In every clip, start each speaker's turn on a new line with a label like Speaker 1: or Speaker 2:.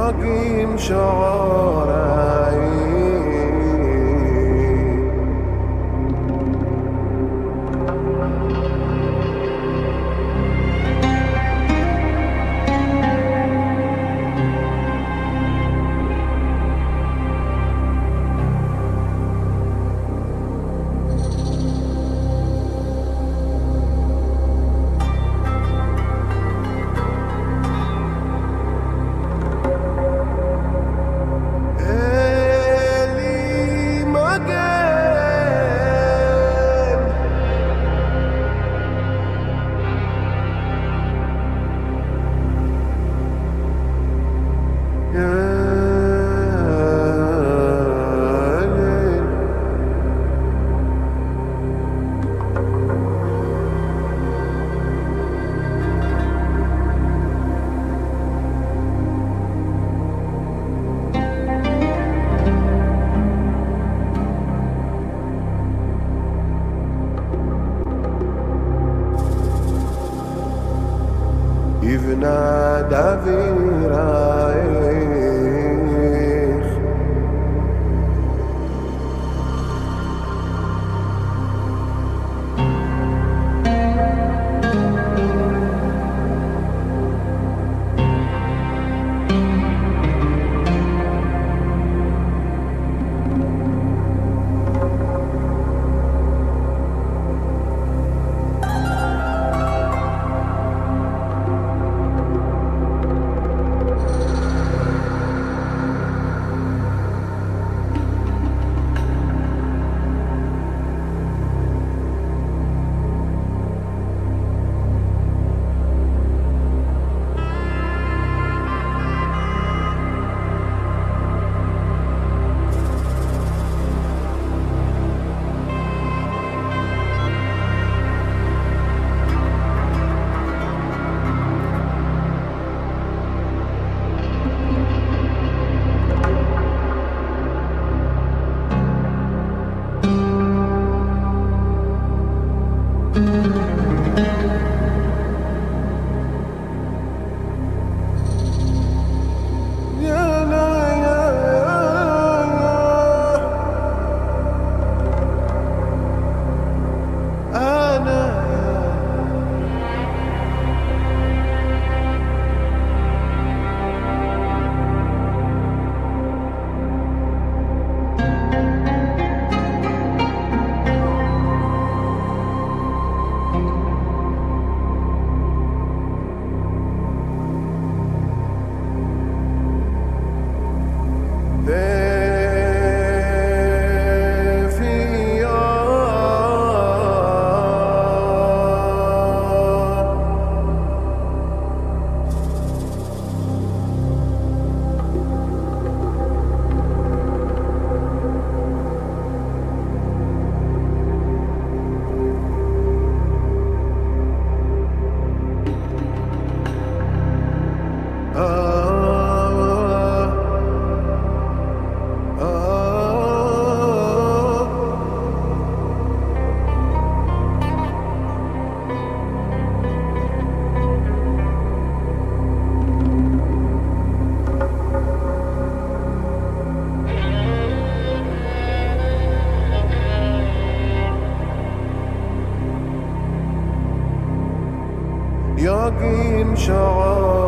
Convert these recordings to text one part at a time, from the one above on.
Speaker 1: يقين شعاري يقين شعاري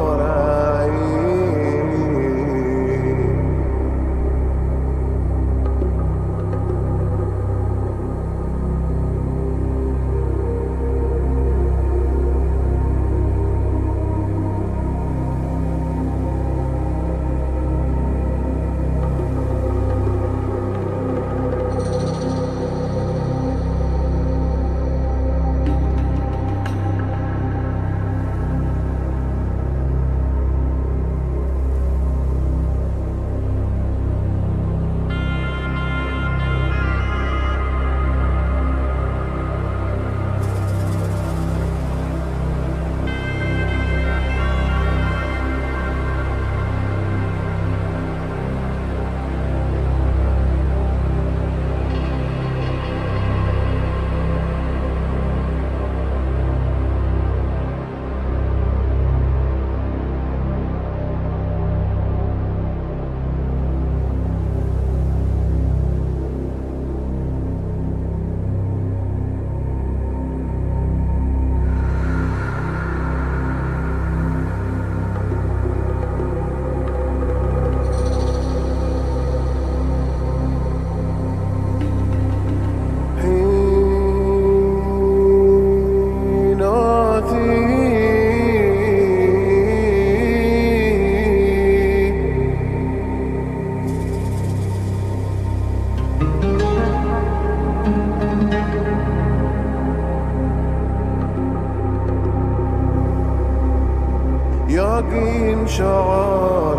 Speaker 1: يقين شعاري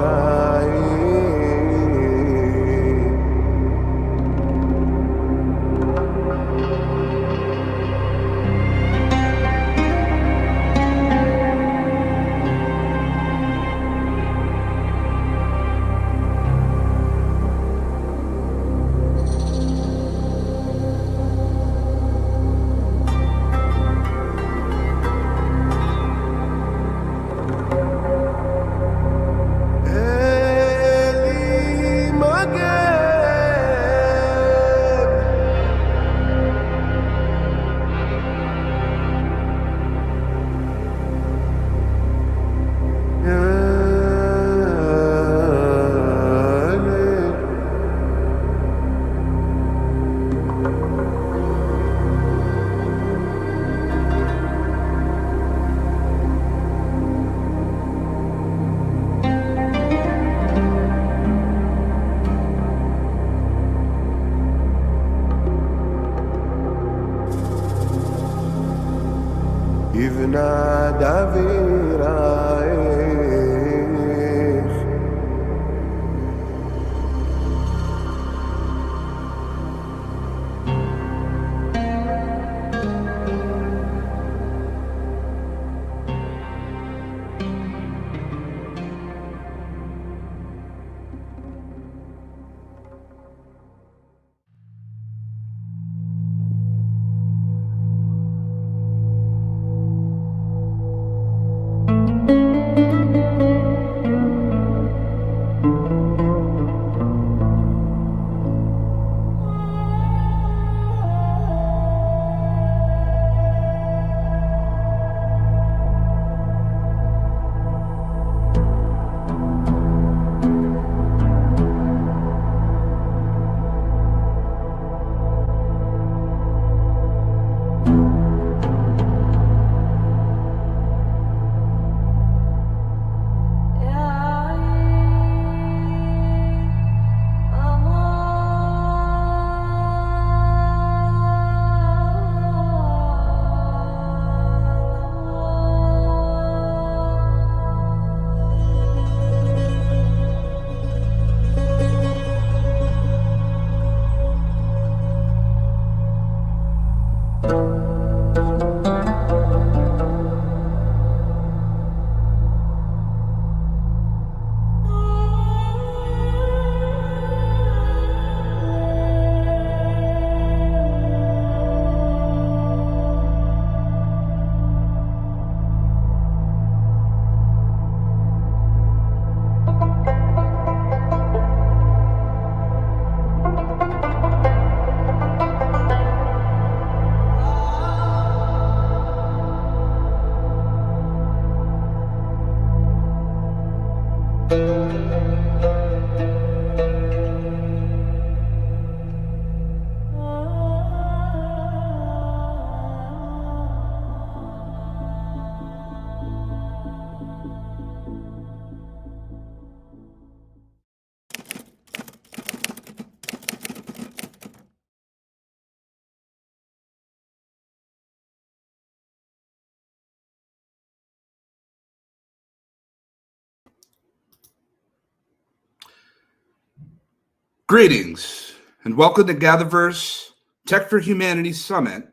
Speaker 2: Greetings and welcome to GatherVerse Tech for Humanity Summit,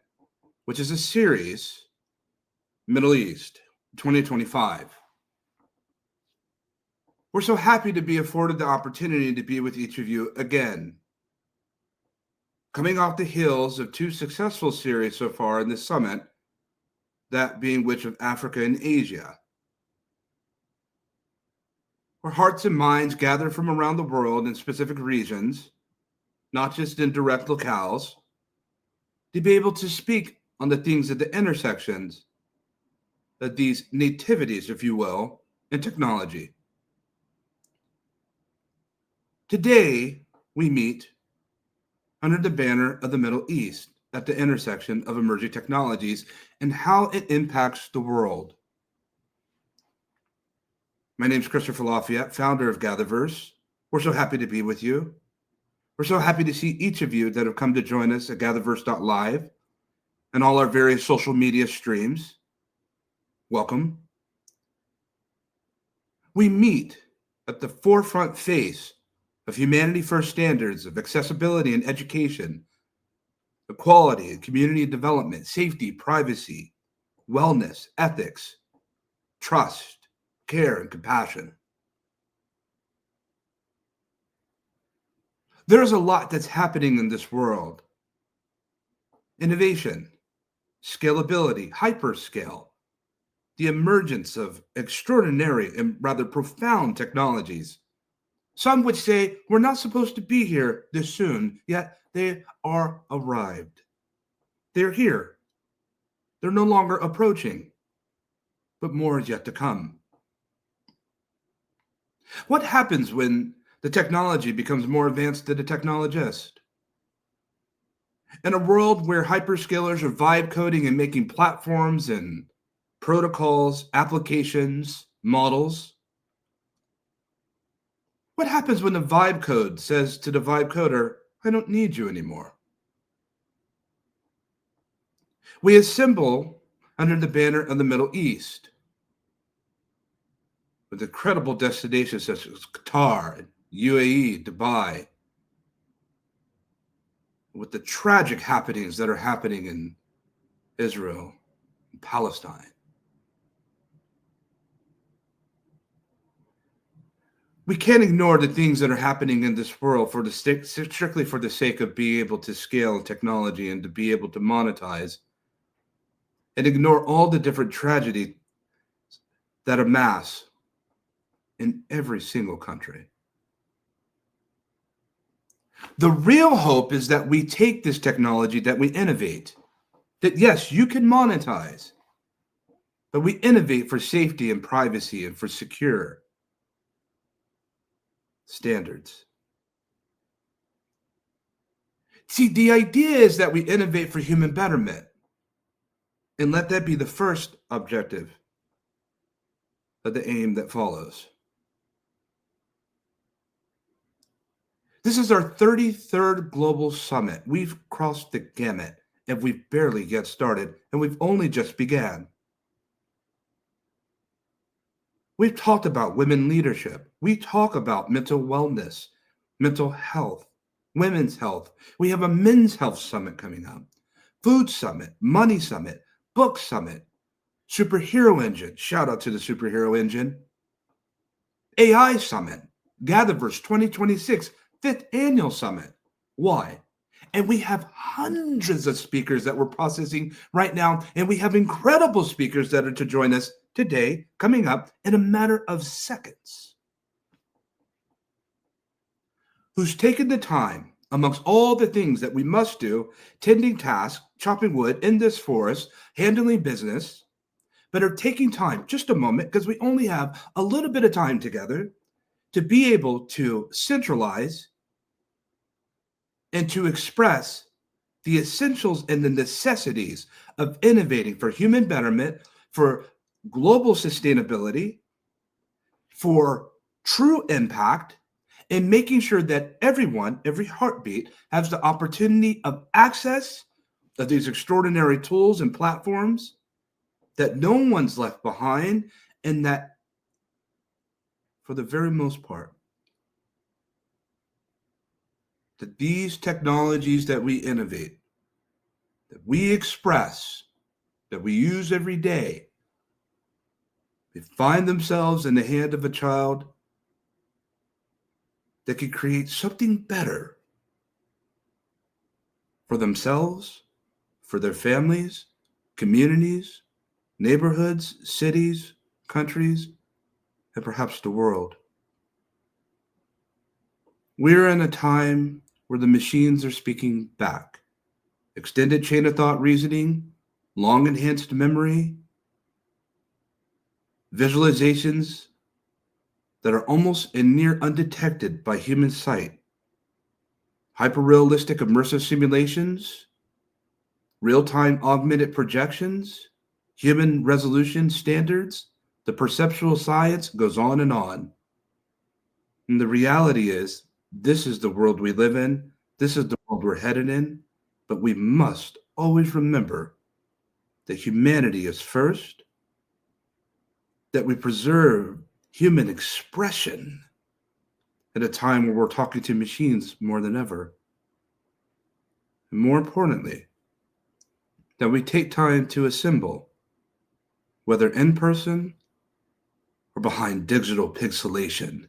Speaker 2: which is a series, Middle East 2025. We're so happy to be afforded the opportunity to be with each of you again. Coming off the heels of two successful series so far in this summit, that being which of Africa and Asia, where hearts and minds gather from around the world in specific regions, not just in direct locales, to be able to speak on the things at the intersections of these nativities, if you will, in technology. Today, we meet under the banner of the Middle East at the intersection of emerging technologies and how it impacts the world. My name is Christopher Lafayette, founder of GatherVerse. We're so happy to be with you. We're so happy to see each of you that have come to join us at GatherVerse.live and all our various social media streams. Welcome. We meet at the forefront face of humanity first standards of accessibility and education, equality and community development, safety, privacy, wellness, ethics, trust, care, and compassion. There's a lot that's happening in this world. Innovation, scalability, hyperscale, the emergence of extraordinary and rather profound technologies. Some would say we're not supposed to be here this soon, yet they are arrived. They're here. They're no longer approaching, but more is yet to come. What happens when the technology becomes more advanced than the technologist? In a world where hyperscalers are vibe coding and making platforms and protocols, applications, models, what happens when the vibe code says to the vibe coder, I don't need you anymore? We assemble under the banner of the Middle East with incredible destinations such as Qatar, UAE, Dubai, with the tragic happenings that are happening in Israel and Palestine. We can't ignore the things that are happening in this world strictly for the sake of being able to scale technology and to be able to monetize, and ignore all the different tragedies that amass in every single country. The real hope is that we take this technology, that we innovate, that yes, you can monetize, but we innovate for safety and privacy and for secure standards. See, the idea is that we innovate for human betterment, and let that be the first objective of the aim that follows. This is our 33rd Global Summit. We've crossed the gamut, and we've barely get started, and we've only just began. We've talked about women leadership. We talk about mental wellness, mental health, women's health. We have a men's health summit coming up, food summit, money summit, book summit, superhero engine. Shout out to the superhero engine. AI summit, GatherVerse 2026, 5th annual summit. Why? And we have hundreds of speakers that we're processing right now, and we have incredible speakers that are to join us today, coming up in a matter of seconds, who's taken the time amongst all the things that we must do, tending tasks, chopping wood in this forest, handling business, but are taking time, just a moment, because we only have a little bit of time together to be able to centralize and to express the essentials and the necessities of innovating for human betterment, for global sustainability, for true impact, and making sure that everyone, every heartbeat, has the opportunity of access of these extraordinary tools and platforms, that no one's left behind, and that for the very most part, that these technologies that we innovate, that we express, that we use every day, they find themselves in the hand of a child that can create something better for themselves, for their families, communities, neighborhoods, cities, countries, and perhaps the world. We're in a time where the machines are speaking back. Extended chain of thought reasoning, long enhanced memory, visualizations that are almost and near undetected by human sight, hyper-realistic immersive simulations, real-time augmented projections, human resolution standards, the perceptual science goes on and on. And the reality is, this is the world we live in, this is the world we're headed in, but we must always remember that humanity is first, that we preserve human expression at a time where we're talking to machines more than ever. And more importantly, that we take time to assemble, whether in person or behind digital pixelation,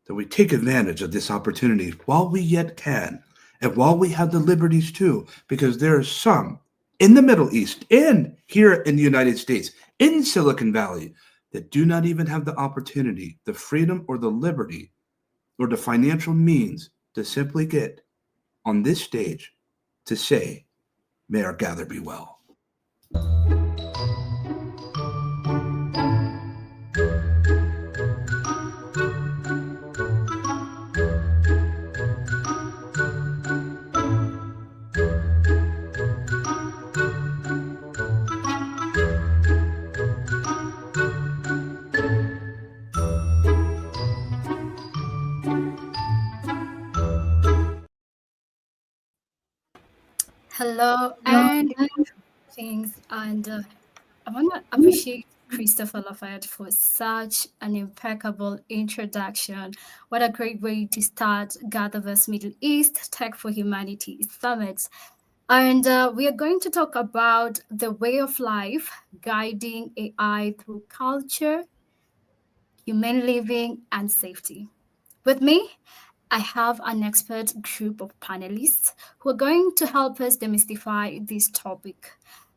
Speaker 2: that we take advantage of this opportunity while we yet can, and while we have the liberties too, because there are some in the Middle East and here in the United States, in Silicon Valley, that do not even have the opportunity, the freedom, or the liberty, or the financial means to simply get on this stage to say, may our gather be well.
Speaker 3: Hello and things, and I want to appreciate Christopher Lafayette for such an impeccable introduction. What a great way to start GatherVerse Middle East Tech for Humanity Summit. And we are going to talk about the way of life guiding AI through culture, human living, and safety. With me, I have an expert group of panelists who are going to help us demystify this topic.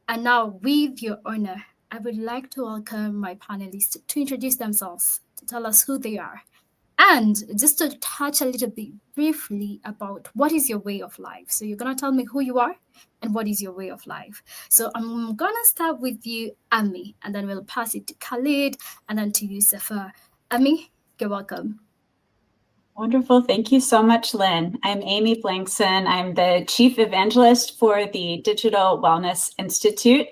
Speaker 3: And now, with your honor, I would like to welcome my panelists to introduce themselves, to tell us who they are, and just to touch a little bit briefly about what is your way of life. So you're going to tell me who you are and what is your way of life. So I'm going to start with you, Ami, and then we'll pass it to Khalid and then to you, Safaa. Ami, you're welcome.
Speaker 4: Wonderful. Thank you so much, Lynn. I'm Amy Blankson. I'm the Chief Evangelist for the Digital Wellness Institute,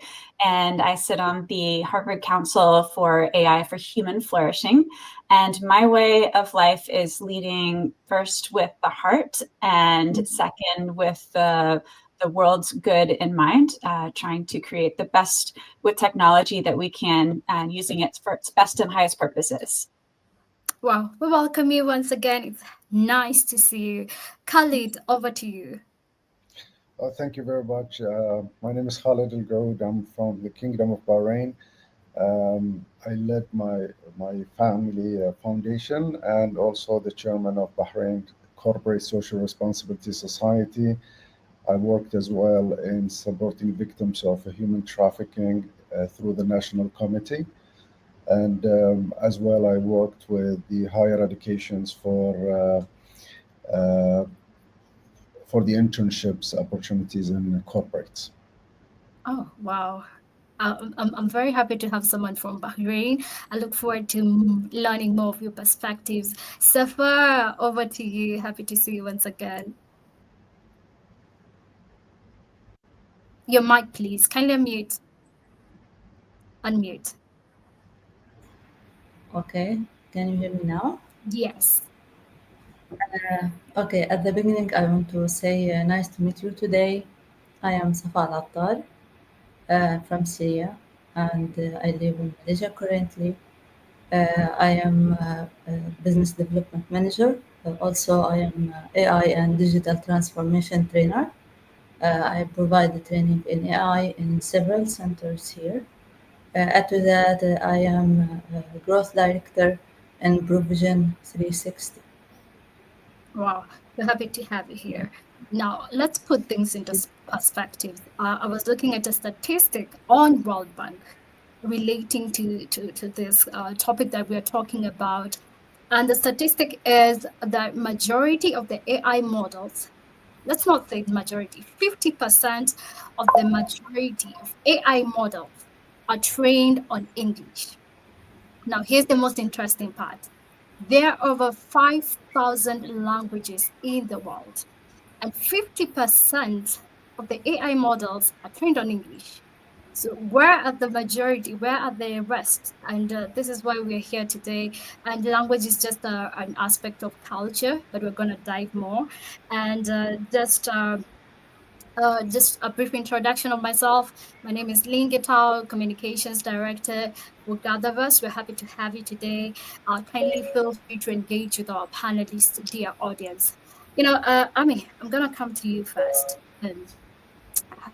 Speaker 4: and I sit on the Harvard Council for AI for Human Flourishing. And my way of life is leading first with the heart and second with the world's good in mind, trying to create the best with technology that we can and using it for its best and highest purposes.
Speaker 3: Wow, we welcome you once again. It's nice to see you. Khalid, over to you.
Speaker 1: Thank you very much. My name is Khalid Al Gaoud. I'm from the Kingdom of Bahrain. I led my family foundation and also the chairman of Bahrain Corporate Social Responsibility Society. I worked as well in supporting victims of human trafficking through the National Committee. And as well, I worked with the higher educations for the internships opportunities in corporates.
Speaker 3: Oh, wow. I'm very happy to have someone from Bahrain. I look forward to learning more of your perspectives. Safaa, over to you. Happy to see you once again. Your mic, please. Kindly unmute. Unmute.
Speaker 5: Okay, can you hear me now?
Speaker 3: Yes.
Speaker 5: Okay, at the beginning, I want to say nice to meet you today. I am Safaa Alattar from Syria, and I live in Malaysia currently. I am a business development manager. Also, I am AI and digital transformation trainer. I provide the training in AI in several centers here. Add to that, I am a growth director in Provision 360.
Speaker 3: Wow, we're happy to have you here. Now, let's put things into perspective. I was looking at a statistic on World Bank relating to this topic that we are talking about. And the statistic is that majority of the AI models, let's not say the majority, 50% of the majority of AI models are trained on English. Now, here's the most interesting part. There are over 5,000 languages in the world, and 50% of the AI models are trained on English. So where are the majority? Where are the rest? And this is why we're here today. And language is just an aspect of culture, but we're going to dive more. And just Just a brief introduction of myself. My name is Lynn Gitao, Communications Director for GatherVerse. We're happy to have you today. Kindly feel free to engage with our panelists, dear audience. Ami, I'm gonna come to you first.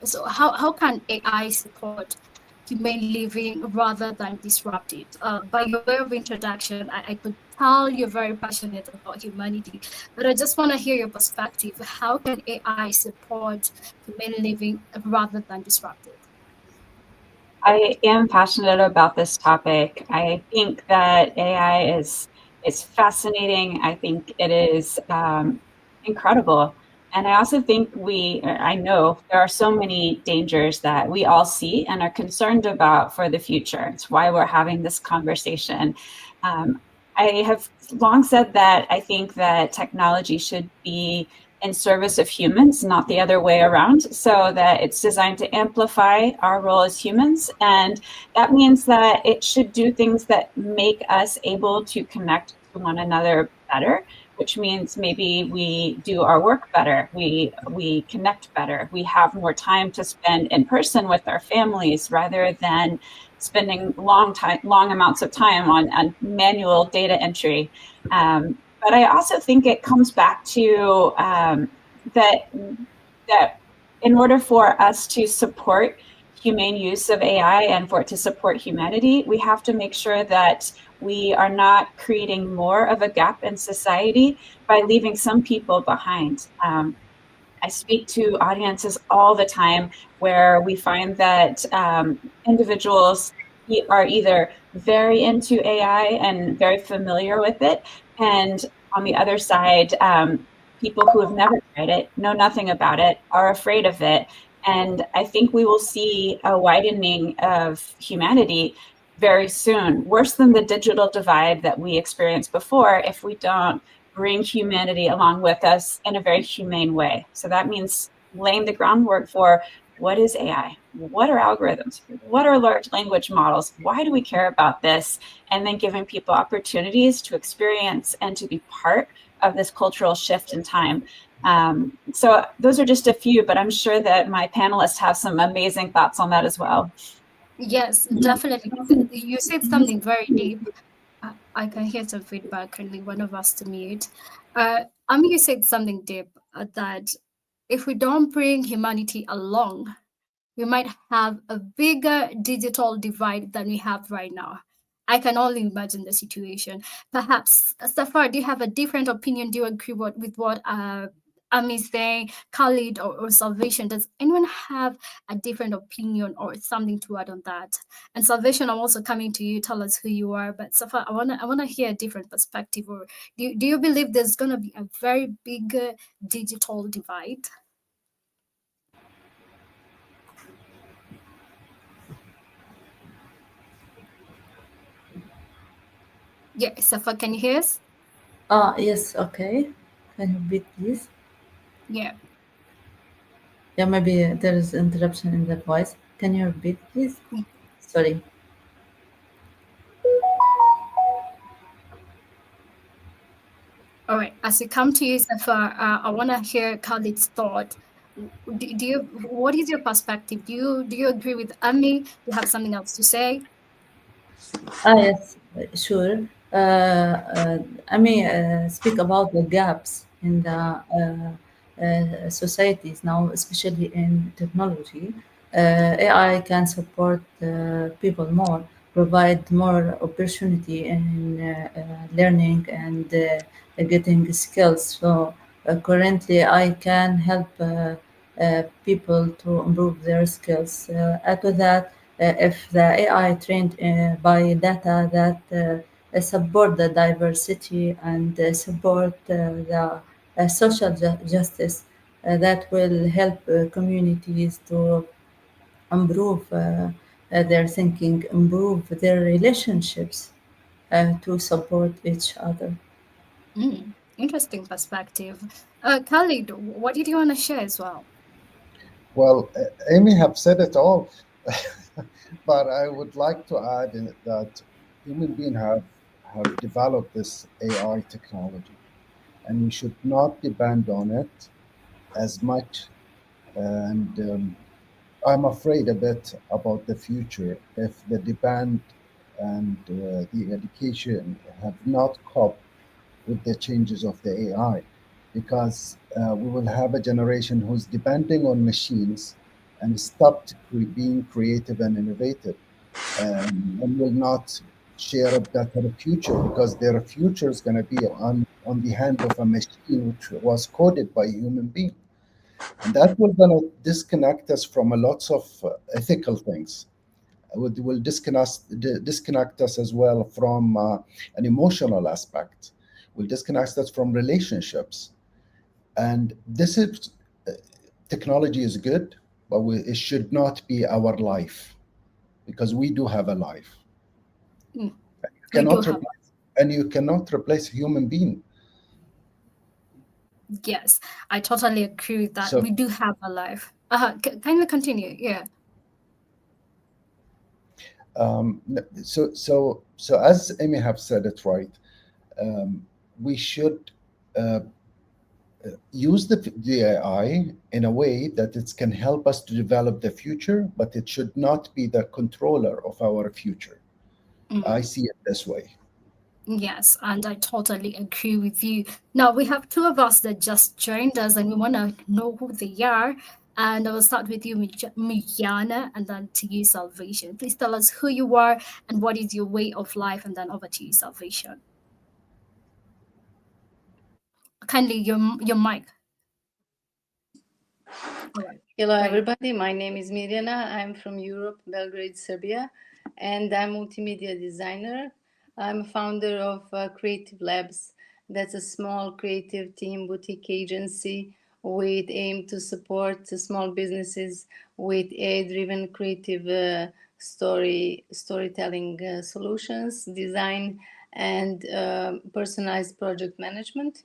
Speaker 3: So how can AI support humane living rather than disrupt it? By your way of introduction, I could tell you're very passionate about humanity, but I just want to hear your perspective. How can AI support humane living rather than disrupt it?
Speaker 4: I am passionate about this topic. I think that AI is fascinating. I think it is incredible. And I also think I know there are so many dangers that we all see and are concerned about for the future. It's why we're having this conversation. Um, I have long said that I think that technology should be in service of humans, not the other way around, so that it's designed to amplify our role as humans. And that means that it should do things that make us able to connect to one another better, which means maybe we do our work better, we connect better, we have more time to spend in person with our families rather than spending long amounts of time on manual data entry. But I also think it comes back to that in order for us to support humane use of AI and for it to support humanity, we have to make sure that we are not creating more of a gap in society by leaving some people behind. I speak to audiences all the time where we find that individuals are either very into AI and very familiar with it, and on the other side, people who have never tried it, know nothing about it, are afraid of it. And I think we will see a widening of humanity very soon, worse than the digital divide that we experienced before, if we don't bring humanity along with us in a very humane way. So that means laying the groundwork for what is AI? What are algorithms? What are large language models? Why do we care about this? And then giving people opportunities to experience and to be part of this cultural shift in time. So those are just a few, but I'm sure that my panelists have some amazing thoughts on that as well.
Speaker 3: Yes, definitely. You said something very deep. I can hear some feedback. Currently, one of us to mute. You said something deep that if we don't bring humanity along, we might have a bigger digital divide than we have right now. I can only imagine the situation. Perhaps, Safar, do you have a different opinion? Do you agree with what Ami is saying, Khalid or Salvation? Does anyone have a different opinion or something to add on that? And Salvation, I'm also coming to you. Tell us who you are. But Safar, I wanna hear a different perspective. Or do you believe there's gonna be a very big digital divide? Yeah, Safar, can you hear us?
Speaker 5: Yes, okay. Can you repeat, please?
Speaker 3: Yeah.
Speaker 5: Yeah, maybe there is interruption in the voice. Can you repeat, please? Sorry.
Speaker 3: All right. As we come to you, Safar, I want to hear Khalid's thought. What is your perspective? Do you agree with Ami? Do you have something else to say?
Speaker 5: Yes, sure. I may speak about the gaps in the societies now, especially in technology. AI can support people more, provide more opportunity in learning and getting skills. So currently, I can help people to improve their skills. Add to that, if the AI trained by data that support the diversity and support the social justice, that will help communities to improve their thinking, improve their relationships to support each other.
Speaker 3: Interesting perspective. Khalid, what did you want to share as well?
Speaker 1: Well, Amy have said it all, but I would like to add in that human beings have developed this AI technology, and we should not depend on it as much and I'm afraid a bit about the future if the demand and the education have not coped with the changes of the AI, because we will have a generation who's depending on machines and stopped being creative and innovative, and will not share a better future because their future is going to be on the hand of a machine which was coded by a human being. And that will going to disconnect us from a lots of ethical things. Will disconnect us as well from an emotional aspect. Will disconnect us from relationships. And this is technology is good, but it should not be our life, because we do have a life.
Speaker 3: Mm,
Speaker 1: You
Speaker 3: we do
Speaker 1: cannot
Speaker 3: have.
Speaker 1: replace, and you cannot replace a human being.
Speaker 3: Yes, I totally agree with that.
Speaker 1: So
Speaker 3: We do have a life. Kindly continue. Yeah.
Speaker 1: so as Amy have said it right, um, we should uh, use the AI in a way that it can help us to develop the future, but it should not be the controller of our future. I
Speaker 3: Mm.
Speaker 1: see it this way.
Speaker 3: Yes, and I totally agree with you. Now we have two of us that just joined us, and we want to know who they are. And I will start with you, Mijana, and then to you, Salvation. Please tell us who you are and what is your way of life, and then over to you, Salvation. Kindly, your mic. All right,
Speaker 6: Hello,
Speaker 3: there you
Speaker 6: everybody. My name is Mirjana. I'm from Europe, Belgrade, Serbia, and I'm multimedia designer. I'm founder of Creative Labs. That's a small creative team boutique agency with aim to support small businesses with AI-driven creative storytelling solutions, design, and personalized project management.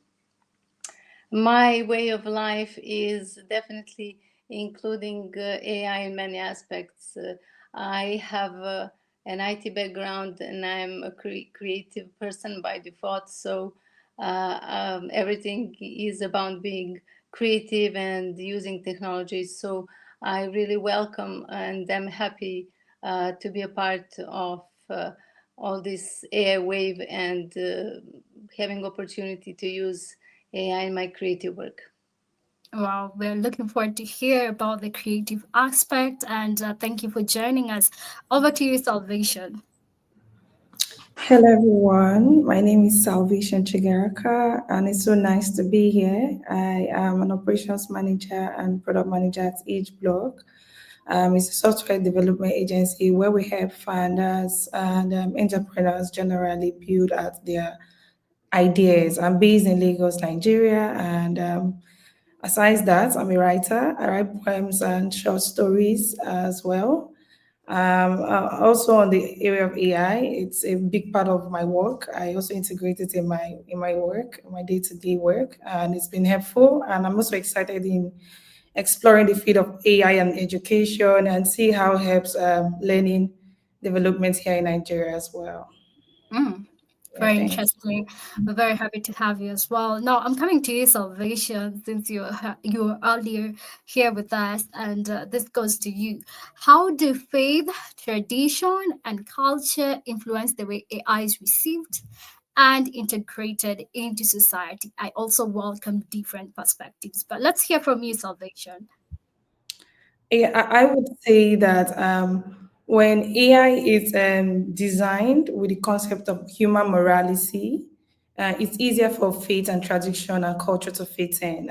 Speaker 6: My way of life is definitely including AI in many aspects. I have an IT background and I'm a creative person by default. So everything is about being creative and using technology. So I really welcome and I'm happy to be a part of all this AI wave and having opportunity to use AI in my creative work.
Speaker 3: Well, we're looking forward to hear about the creative aspect, and thank you for joining us. Over to you, Salvation.
Speaker 7: Hello, everyone. My name is Salvation Chigereoka, and it's so nice to be here. I am an operations manager and product manager at Eachblock. It's a software development agency where we help founders and entrepreneurs generally build out their ideas. I'm based in Lagos, Nigeria, and aside that, I'm a writer. I write poems and short stories as well. Also on the area of AI, it's a big part of my work. I also integrate it in my work, my day-to-day work, and it's been helpful. And I'm also excited in exploring the field of AI and education and see how it helps learning development here in Nigeria as well.
Speaker 3: Mm,
Speaker 7: Yeah,
Speaker 3: very
Speaker 7: thanks.
Speaker 3: interesting. We're very happy to have you as well. Now, I'm coming to you, Salvation, since you were earlier here with us, and this goes to you. How do faith, tradition, and culture influence the way AI is received and integrated into society? I also welcome different perspectives, but let's hear from you, Salvation.
Speaker 7: Yeah, I would say that when AI is designed with the concept of human morality, it's easier for faith and tradition and culture to fit in.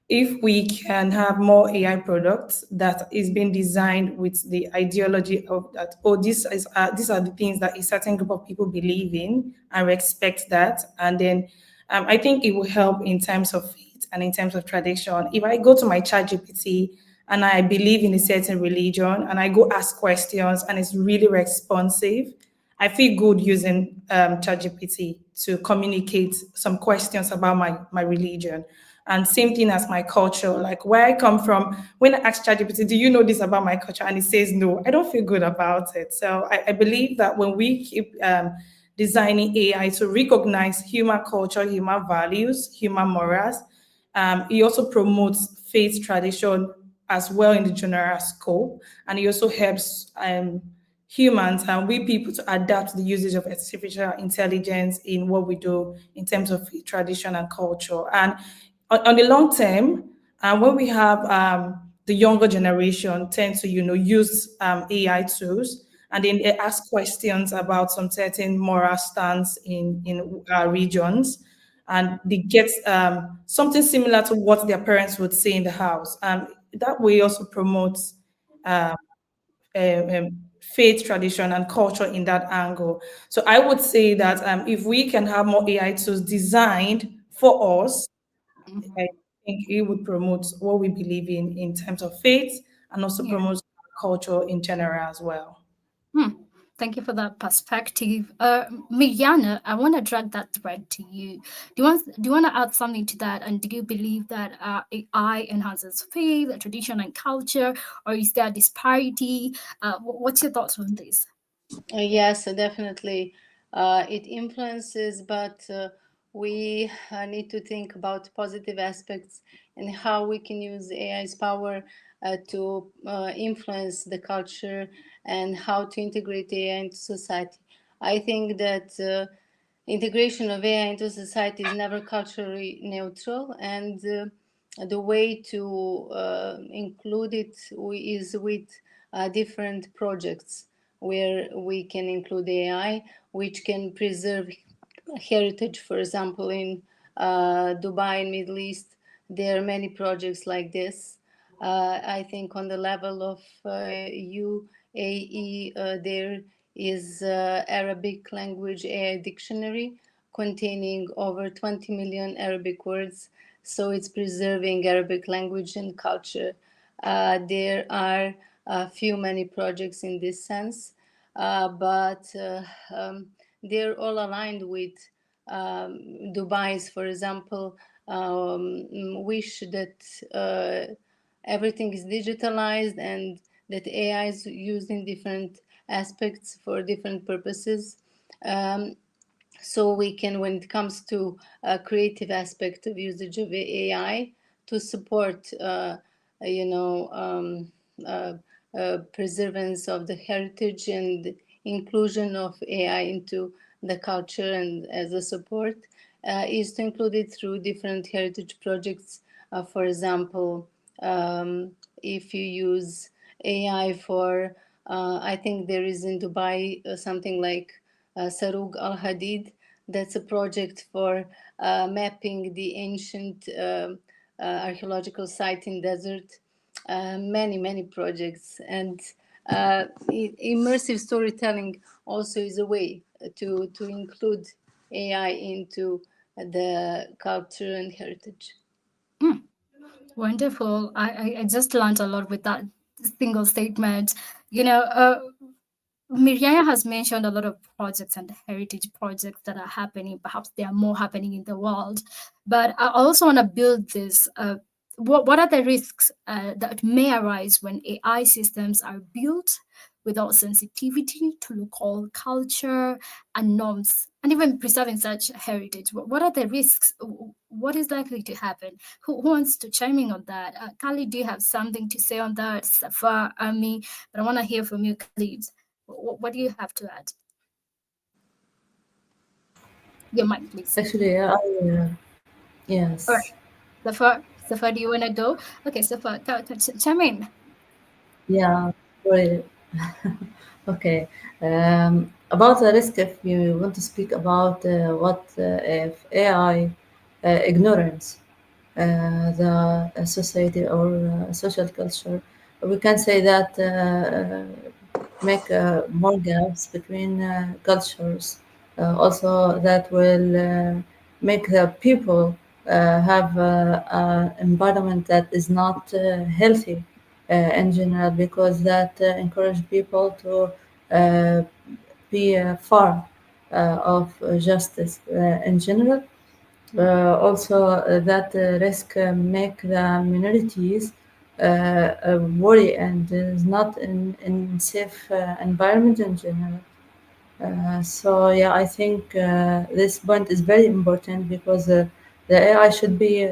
Speaker 7: If we can have more AI products that is being designed with the ideology of that, oh, these are the things that a certain group of people believe in, and we expect that, and then I think it will help in terms of faith and in terms of tradition. If I go to my chat GPT and I believe in a certain religion and I go ask questions and it's really responsive, I feel good using ChatGPT to communicate some questions about my religion. And same thing as my culture, like where I come from. When I ask ChatGPT, do you know this about my culture? And it says no, I don't feel good about it. So I believe that when we keep designing AI to recognize human culture, human values, human morals, it also promotes faith, tradition, as well in the general scope, and it also helps humans and we people to adapt to the usage of artificial intelligence in what we do in terms of tradition and culture. And on the long term, when we have the younger generation tend to use AI tools, and then they ask questions about some certain moral stance in regions, and they get something similar to what their parents would say in the house. That way also promotes um, faith, tradition, and culture in that angle. So I would say that if we can have more AI tools designed for us,
Speaker 3: Mhm.
Speaker 7: I think it would promote what we believe in terms of faith, and also
Speaker 3: Yeah.
Speaker 7: promote culture in general as well.
Speaker 3: Hmm. Thank you for that perspective. Mariana, I want to drag that thread to you. Do you want to add something to that? And do you believe that AI enhances faith, tradition, and culture, or is there a disparity? What's your thoughts on this?
Speaker 6: Yes, definitely. It influences, but we need to think about positive aspects and how we can use AI's power to influence the culture and how to integrate AI into society. I think that integration of AI into society is never culturally neutral, and the way to include it is with different projects where we can include AI, which can preserve heritage. For example, in Dubai and Middle East, there are many projects like this. I think on the level of UAE, there is Arabic language AI dictionary containing over 20 million Arabic words. So it's preserving Arabic language and culture. There are a few many projects in this sense, but they're all aligned with Dubai's, for example, wish that everything is digitalized and that AI is used in different aspects for different purposes. Um, so we can, when it comes to a creative aspect of usage of AI, to support uh, preservance of the heritage and inclusion of AI into the culture, and as a support is to include it through different heritage projects. For example, if you use AI for I think there is in Dubai something like Sarug Al Hadid. That's a project for mapping the ancient archaeological site in desert. Many projects, and immersive storytelling also is a way to include AI into the culture and heritage.
Speaker 3: Hmm. Wonderful. I just learned a lot with that single statement. You know, Miriam has mentioned a lot of projects and heritage projects that are happening. Perhaps there are more happening in the world, but I also want to build this. What are the risks that may arise when AI systems are built without sensitivity to local culture and norms, and even preserving such heritage? What are the risks? What is likely to happen? Who wants to chime in on that? Khalid, do you have something to say on that? Safaa, Ami, but I want to hear from you, Khalid. What do you have to add? Your mic, please.
Speaker 5: Actually,
Speaker 3: All
Speaker 5: yes,
Speaker 3: right. Safar, do you want to go? Okay, Safar, chime in.
Speaker 5: yeah, sorry. Okay. About the risk, if you want to speak about what if AI ignorance the society or social culture, we can say that make more gaps between cultures. Also, that will make the people have an environment that is not healthy in general, because that encourage people to uh, be far of justice in general. Also, that risk make the minorities worry and is not in safe environment in general. So yeah, I think this point is very important, because the AI should be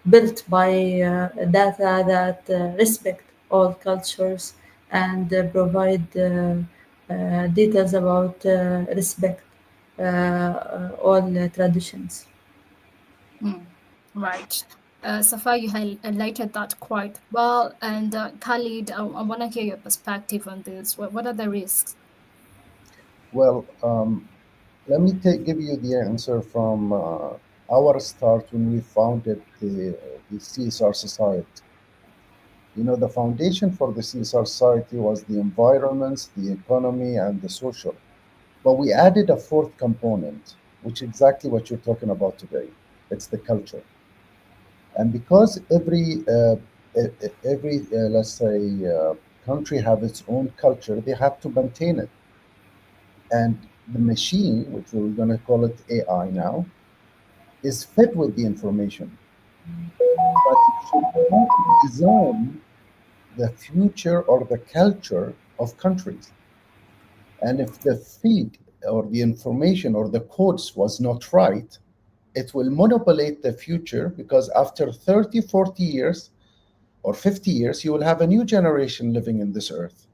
Speaker 5: built by data that respect all cultures and provide details about respect all traditions.
Speaker 3: Mm, right. Safaa, you highlighted that quite well. And Khalid, I want to hear your perspective on this. What are the risks?
Speaker 1: Well, let me give you the answer from our start when we founded the CSR Society. You know, the foundation for the CSR Society was the environments, the economy, and the social. But we added a fourth component, which is exactly what you're talking about today. It's the culture. And because every let's say country have its own culture, they have to maintain it. And the machine, which we're going to call it AI now, is fed with the information, but it should not design the future or the culture of countries. And if the feed or the information or the codes was not right, it will monopolize the future, because after 30, 40 years or 50 years, you will have a new generation living in this earth.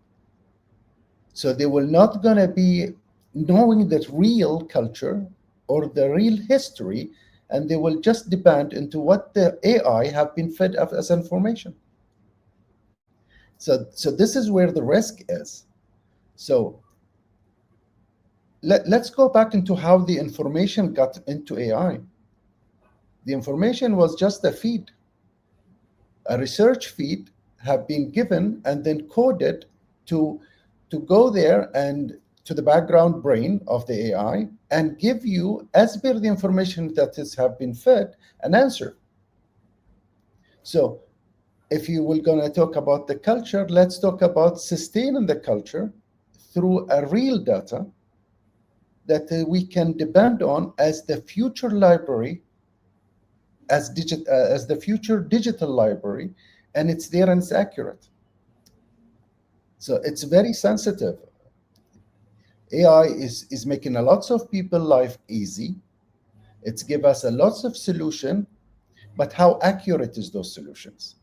Speaker 1: So they will not going to be knowing the real culture or the real history, and they will just depend into what the AI have been fed as information. So this is where the risk is. So let's go back into how the information got into AI. The information was just a feed, a research feed have been given and then coded to to go there and to the background brain of the AI and give you, as per the information that is have been fed, an answer. So if you were going to talk about the culture, let's talk about sustaining the culture through a real data that we can depend on as the future library, as the future digital library, and it's there and it's accurate. So it's very sensitive. AI is making a lots of people life easy. It's give us a lots of solution, but how accurate is those solutions?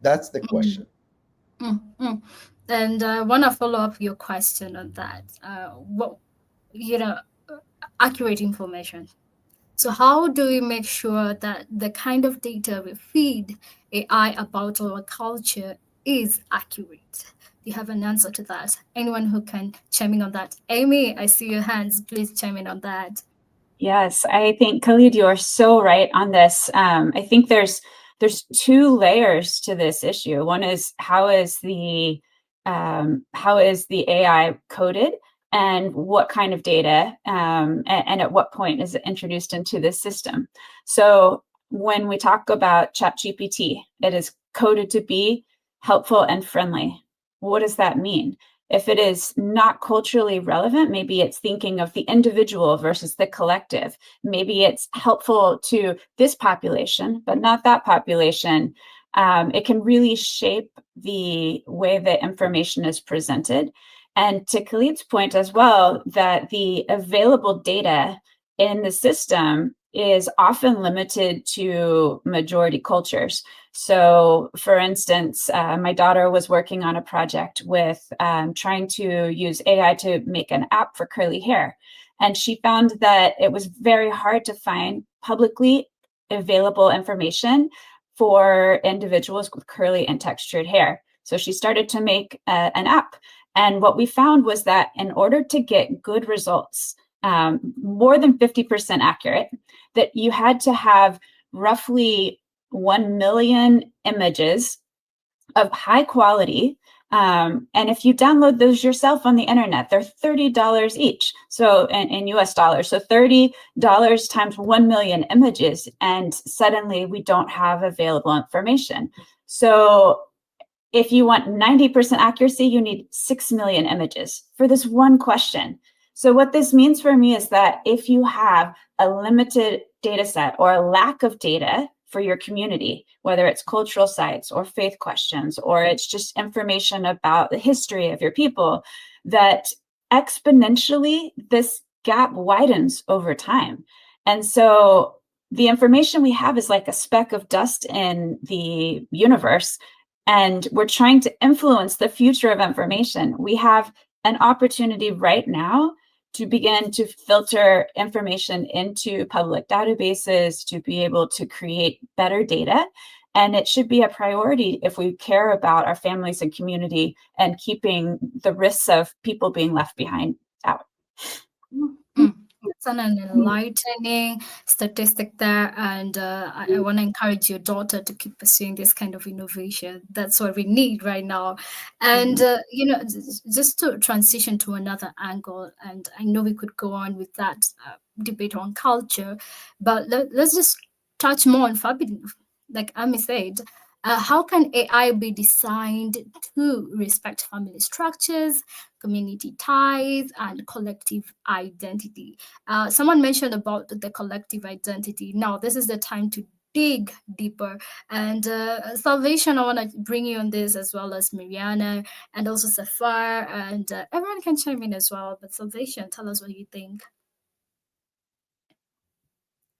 Speaker 1: That's the
Speaker 3: Mm,
Speaker 1: question.
Speaker 3: mm. And I want to follow up your question on that. What, you know, accurate information. So how do we make sure that the kind of data we feed AI about our culture is accurate? Do you have an answer to that? Anyone who can chime in on that? Amy, I see your hands. Please chime in on that.
Speaker 4: Yes, I think Khalid, you are so right on this. I think there's two layers to this issue. One is how is the AI coded, and what kind of data, and at what point is it introduced into the system. So when we talk about ChatGPT, it is coded to be helpful and friendly. What does that mean? If it is not culturally relevant, maybe it's thinking of the individual versus the collective. Maybe it's helpful to this population, but not that population. It can really shape the way that information is presented. And to Khalid's point as well, that the available data in the system is often limited to majority cultures. So, for instance, my daughter was working on a project with trying to use AI to make an app for curly hair. And she found that it was very hard to find publicly available information for individuals with curly and textured hair. So she started to make an app. And what we found was that in order to get good results, more than 50% accurate, that you had to have roughly 1 million images of high quality. And if you download those yourself on the internet, they're $30 each. So in US dollars, so $30 times 1 million images. And suddenly we don't have available information. So if you want 90% accuracy, you need 6 million images for this one question. So what this means for me is that if you have a limited data set or a lack of data for your community, whether it's cultural sites or faith questions, or it's just information about the history of your people, that exponentially this gap widens over time. And so the information we have is like a speck of dust in the universe, and we're trying to influence the future of information. We have an opportunity right now to begin to filter information into public databases, to be able to create better data. And it should be a priority if we care about our families and community and keeping the risks of people being left behind out.
Speaker 3: It's an enlightening statistic there, and I want to encourage your daughter to keep pursuing this kind of innovation. That's what we need right now. And just to transition to another angle, and I know we could go on with that debate on culture, but let's just touch more on family. Like Ami said, how can AI be designed to respect family structures, community ties, and collective identity? Someone mentioned about the collective identity. Now, this is the time to dig deeper. And Salvation, I want to bring you on this, as well as Mariana and also Safar, and everyone can chime in as well. But Salvation, tell us what you think.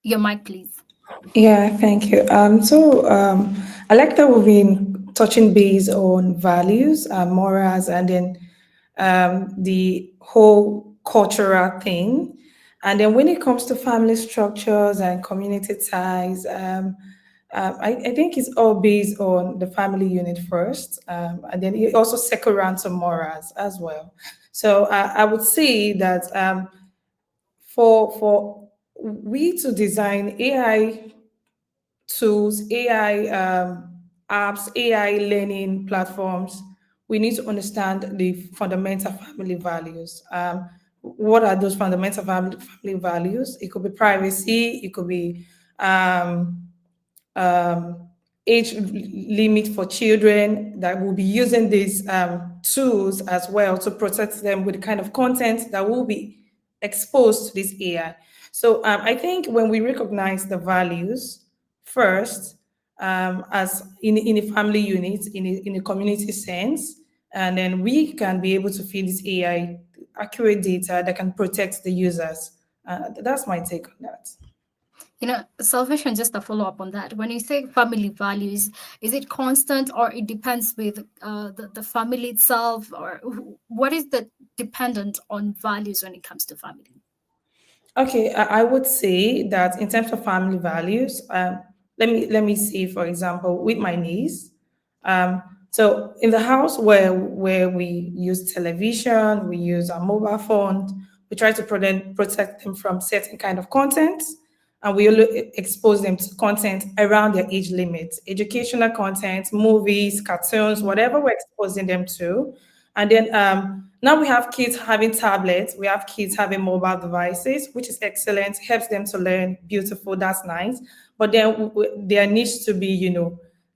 Speaker 3: Your mic, please.
Speaker 7: Yeah, thank you. I like that we've been touching base on values, morals, and then the whole cultural thing. And then when it comes to family structures and community ties, I think it's all based on the family unit first, and then it also second round to morals as well. So I would say that for we to design AI tools, AI apps, AI learning platforms, we need to understand the fundamental family values. What are those fundamental family values? It could be privacy, it could be um, um, age limit for children, that will be using these tools as well to protect them with the kind of content that will be exposed to this AI. So I think when we recognize the values first, as in a family unit, in a community sense, and then we can be able to feed this AI accurate data that can protect the users. That's my take on that.
Speaker 3: Salvation, just a follow up on that. When you say family values, is it constant, or it depends with the family itself, or what is the dependent on values when it comes to family?
Speaker 7: Okay, I would say that in terms of family values, let me see, for example, with my niece. Um, so in the house where we use television, we use our mobile phone, we try to protect them from certain kind of content, and we only expose them to content around their age limit, educational content, movies, cartoons, whatever we're exposing them to. And then now we have kids having tablets, we have kids having mobile devices, which is excellent, helps them to learn, beautiful, that's nice. But then there needs to be,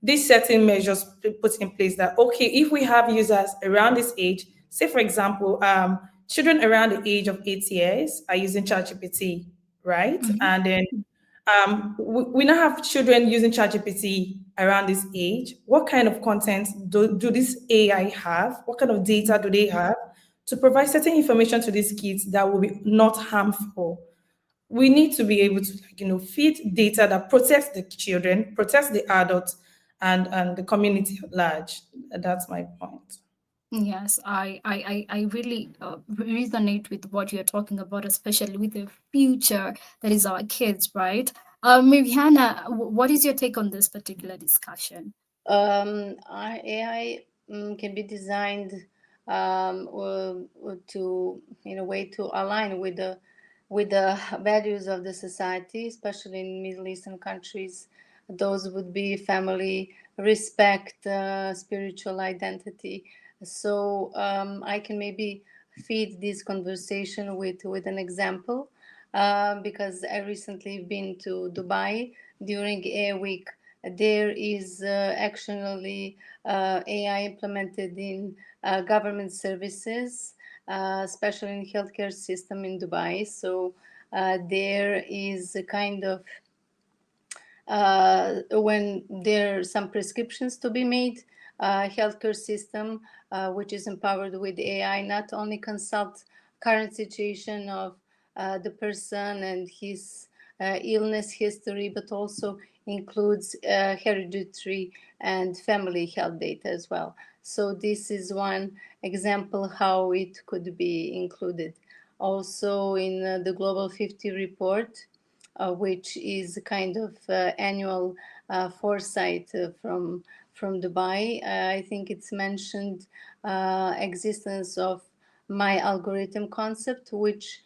Speaker 7: these certain measures put in place that, okay, if we have users around this age, say for example, children around the age of 8 years are using ChatGPT, right? And then we now have children using ChatGPT around this age. What kind of content do this AI have? What kind of data do they have to provide certain information to these kids that will be not harmful? We need to be able to, feed data that protects the children, protects the adults, and the community at large. That's my point.
Speaker 3: Yes, I really resonate with what you're talking about, especially with the future that is our kids, right? Mariana, what is your take on this particular discussion?
Speaker 6: AI can be designed to, in a way, to align with the values of the society, especially in Middle Eastern countries. Those would be family, respect, spiritual identity. So I can maybe feed this conversation with an example, because I recently been to Dubai during AI week. There is actually AI implemented in government services, especially in healthcare system in Dubai. So there is a kind of when there are some prescriptions to be made, healthcare system which is empowered with AI not only consult current situation of the person and his illness history, but also includes hereditary and family health data as well. So this is one example how it could be included. Also in the Global 50 report, which is a kind of annual foresight from Dubai. I think it's mentioned existence of my algorithm concept, which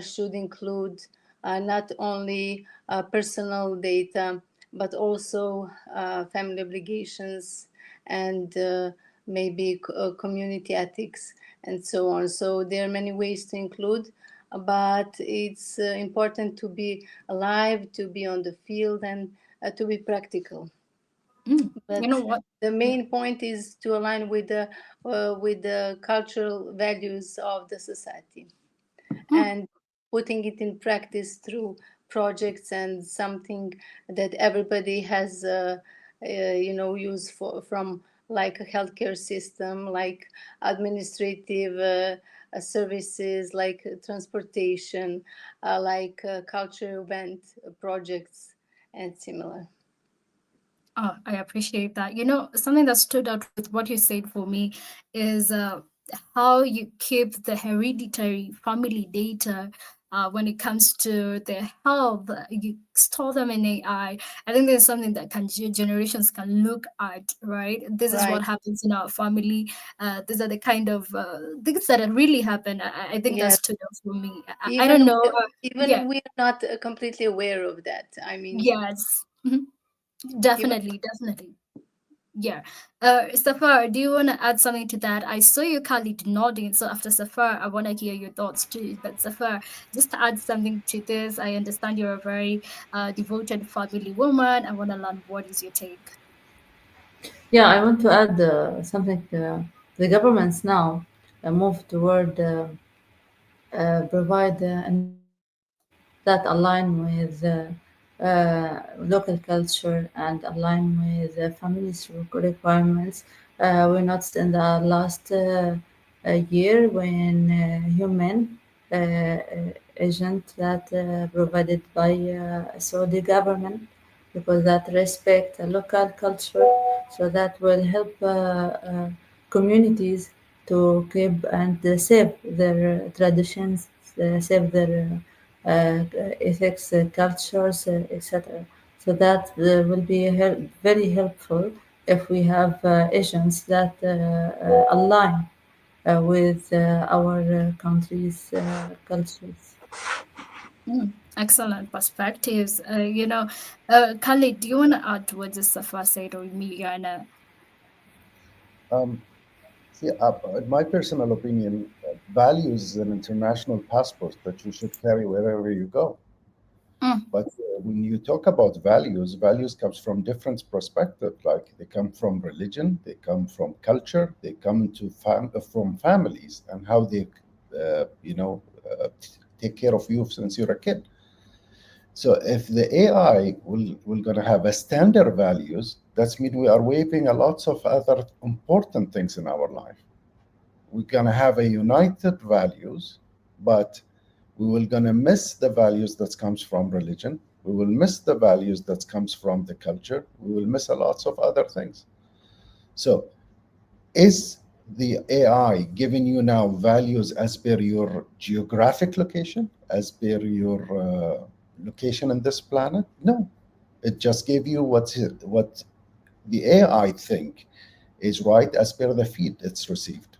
Speaker 6: should include not only personal data, but also family obligations and maybe community ethics and so on. So there are many ways to include, but it's important to be alive, to be on the field, and to be practical. But
Speaker 3: You know what?
Speaker 6: the main point is to align with the cultural values of the society and putting it in practice through projects and something that everybody has use for, from like a healthcare system, like administrative services, like transportation, like culture event projects and similar.
Speaker 3: Oh, I appreciate that. You know, something that stood out with what you said for me is how you keep the hereditary family data when it comes to their health. You store them in AI. I think there's something that generations can look at, right? This is what
Speaker 6: Right.
Speaker 3: happens in our family. These are the kind of things that really happen. I think that
Speaker 6: Yes.
Speaker 3: stood out for me. I
Speaker 6: Even
Speaker 3: don't know. Yeah.
Speaker 6: we're not completely aware of that. I mean,
Speaker 3: Yes.
Speaker 6: even
Speaker 3: Definitely, definitely. Yeah. Safar, do you want to add something to that? I saw you, Khalid, nodding. So after Safar, I want to hear your thoughts too. But Safar, just to add something to this, I understand you're a very devoted family woman. I want to learn what is your take.
Speaker 5: Yeah, I want to add something. The governments now move toward provide initiatives that align with local culture and align with families' requirements. We noticed in the last year when Humane agent that provided by Saudi government because that respect local culture, so that will help communities to keep and save their traditions, save their ethics, cultures, etc. So that will be very helpful if we have agents that align with our country's cultures.
Speaker 3: Excellent perspectives. Khalid, do you want to add towards the Safar said or me, Yana?
Speaker 1: Um, See, in my personal opinion, values is an international passport that you should carry wherever you go.
Speaker 3: Mm,
Speaker 1: But when you talk about values, values comes from different perspectives. Like they come from religion, they come from culture, they come from families and how they, take care of you since you're a kid. So if the AI will gonna have a standard values, that's mean we are waiving a lots of other important things in our life. We're gonna have a united values, but we will gonna miss the values that comes from religion. We will miss the values that comes from the culture. We will miss a lots of other things. So is the AI giving you now values as per your geographic location, as per your location in this planet? No, it just gave you what the AI think is right as per the feed it's received.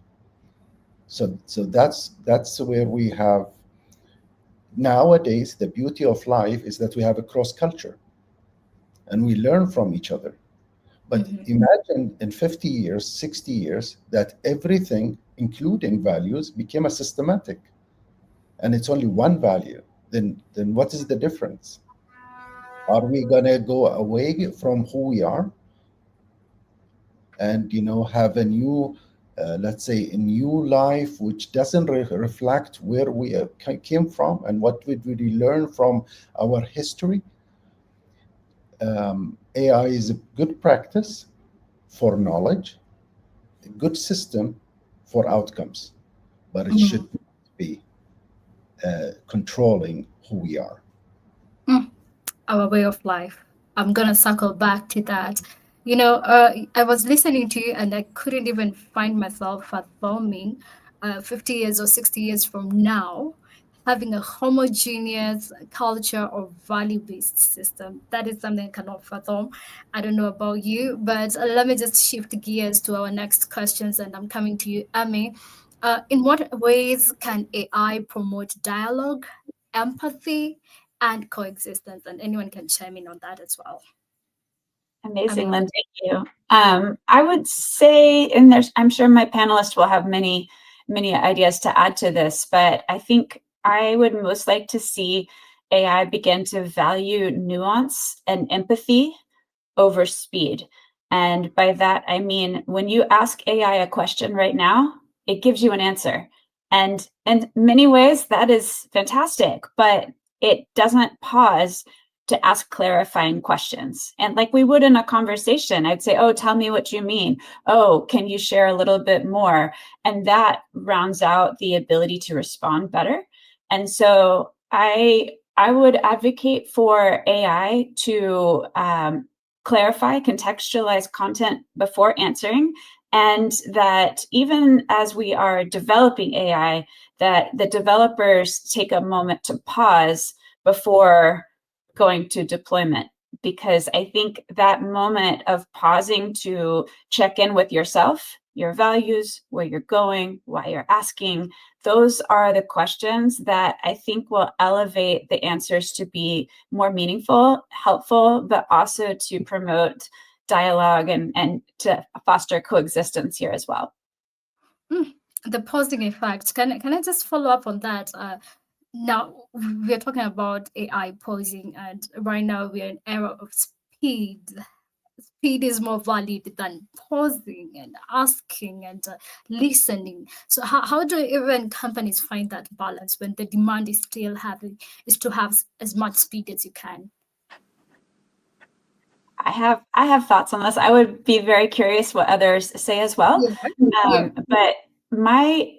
Speaker 1: So that's where we have nowadays. The beauty of life is that we have a cross culture and we learn from each other. But
Speaker 3: mhm.
Speaker 1: imagine in 50 years, 60 years, that everything, including values, became a systematic and it's only one value. Then what is the difference? Are we gonna go away from who we are and have a new let's say a new life which doesn't reflect where we came from and what did we learn from our history? AI is a good practice for knowledge, a good system for outcomes, but it should not be controlling who we are.
Speaker 3: Mm, our way of life. I'm gonna circle back to that. I was listening to you and I couldn't even find myself fathoming 50 years or 60 years from now having a homogeneous culture or value-based system. That is something I cannot fathom. I don't know about you, but let me just shift gears to our next questions, and I'm coming to you, Amy. In what ways can AI promote dialogue, empathy, and coexistence? And anyone can chime in on that as well.
Speaker 4: Amazing, Lynn. Thank you. I would say, and I'm sure my panelists will have many ideas to add to this, but I think I would most like to see AI begin to value nuance and empathy over speed. And by that, I mean, when you ask AI a question right now, it gives you an answer. And in many ways, that is fantastic, but it doesn't pause to ask clarifying questions. And like we would in a conversation, I'd say, oh, tell me what you mean. Oh, can you share a little bit more? And that rounds out the ability to respond better. And so I would advocate for AI to clarify, contextualize content before answering, and that even as we are developing AI, that the developers take a moment to pause before going to deployment. Because I think that moment of pausing to check in with yourself, your values, where you're going, why you're asking, those are the questions that I think will elevate the answers to be more meaningful, helpful, but also to promote dialogue and to foster coexistence here as well.
Speaker 3: The pausing effect. Can I just follow up on that? Now we're talking about AI pausing, and right now we're in an era of speed. Speed is more valued than pausing and asking and listening. So how do even companies find that balance when the demand is still is to have as much speed as you can?
Speaker 4: I have thoughts on this. I would be very curious what others say as well.
Speaker 3: Yeah.
Speaker 4: But my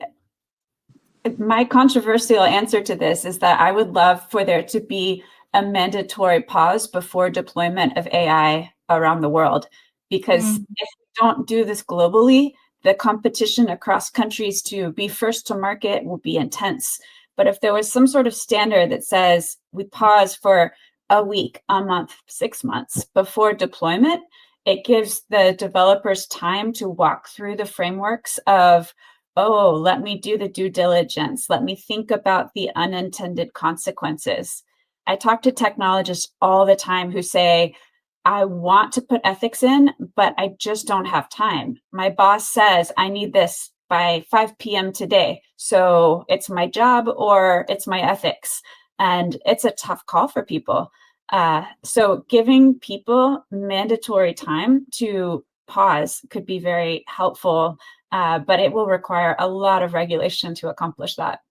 Speaker 4: controversial answer to this is that I would love for there to be a mandatory pause before deployment of AI around the world. Because if we don't do this globally, the competition across countries to be first to market will be intense. But if there was some sort of standard that says we pause for a week, a month, 6 months before deployment, it gives the developers time to walk through the frameworks of, oh, let me do the due diligence. Let me think about the unintended consequences. I talk to technologists all the time who say, I want to put ethics in, but I just don't have time. My boss says I need this by 5 p.m. today. So it's my job or it's my ethics. And it's a tough call for people. So giving people mandatory time to pause could be very helpful, but it will require a lot of regulation to accomplish that.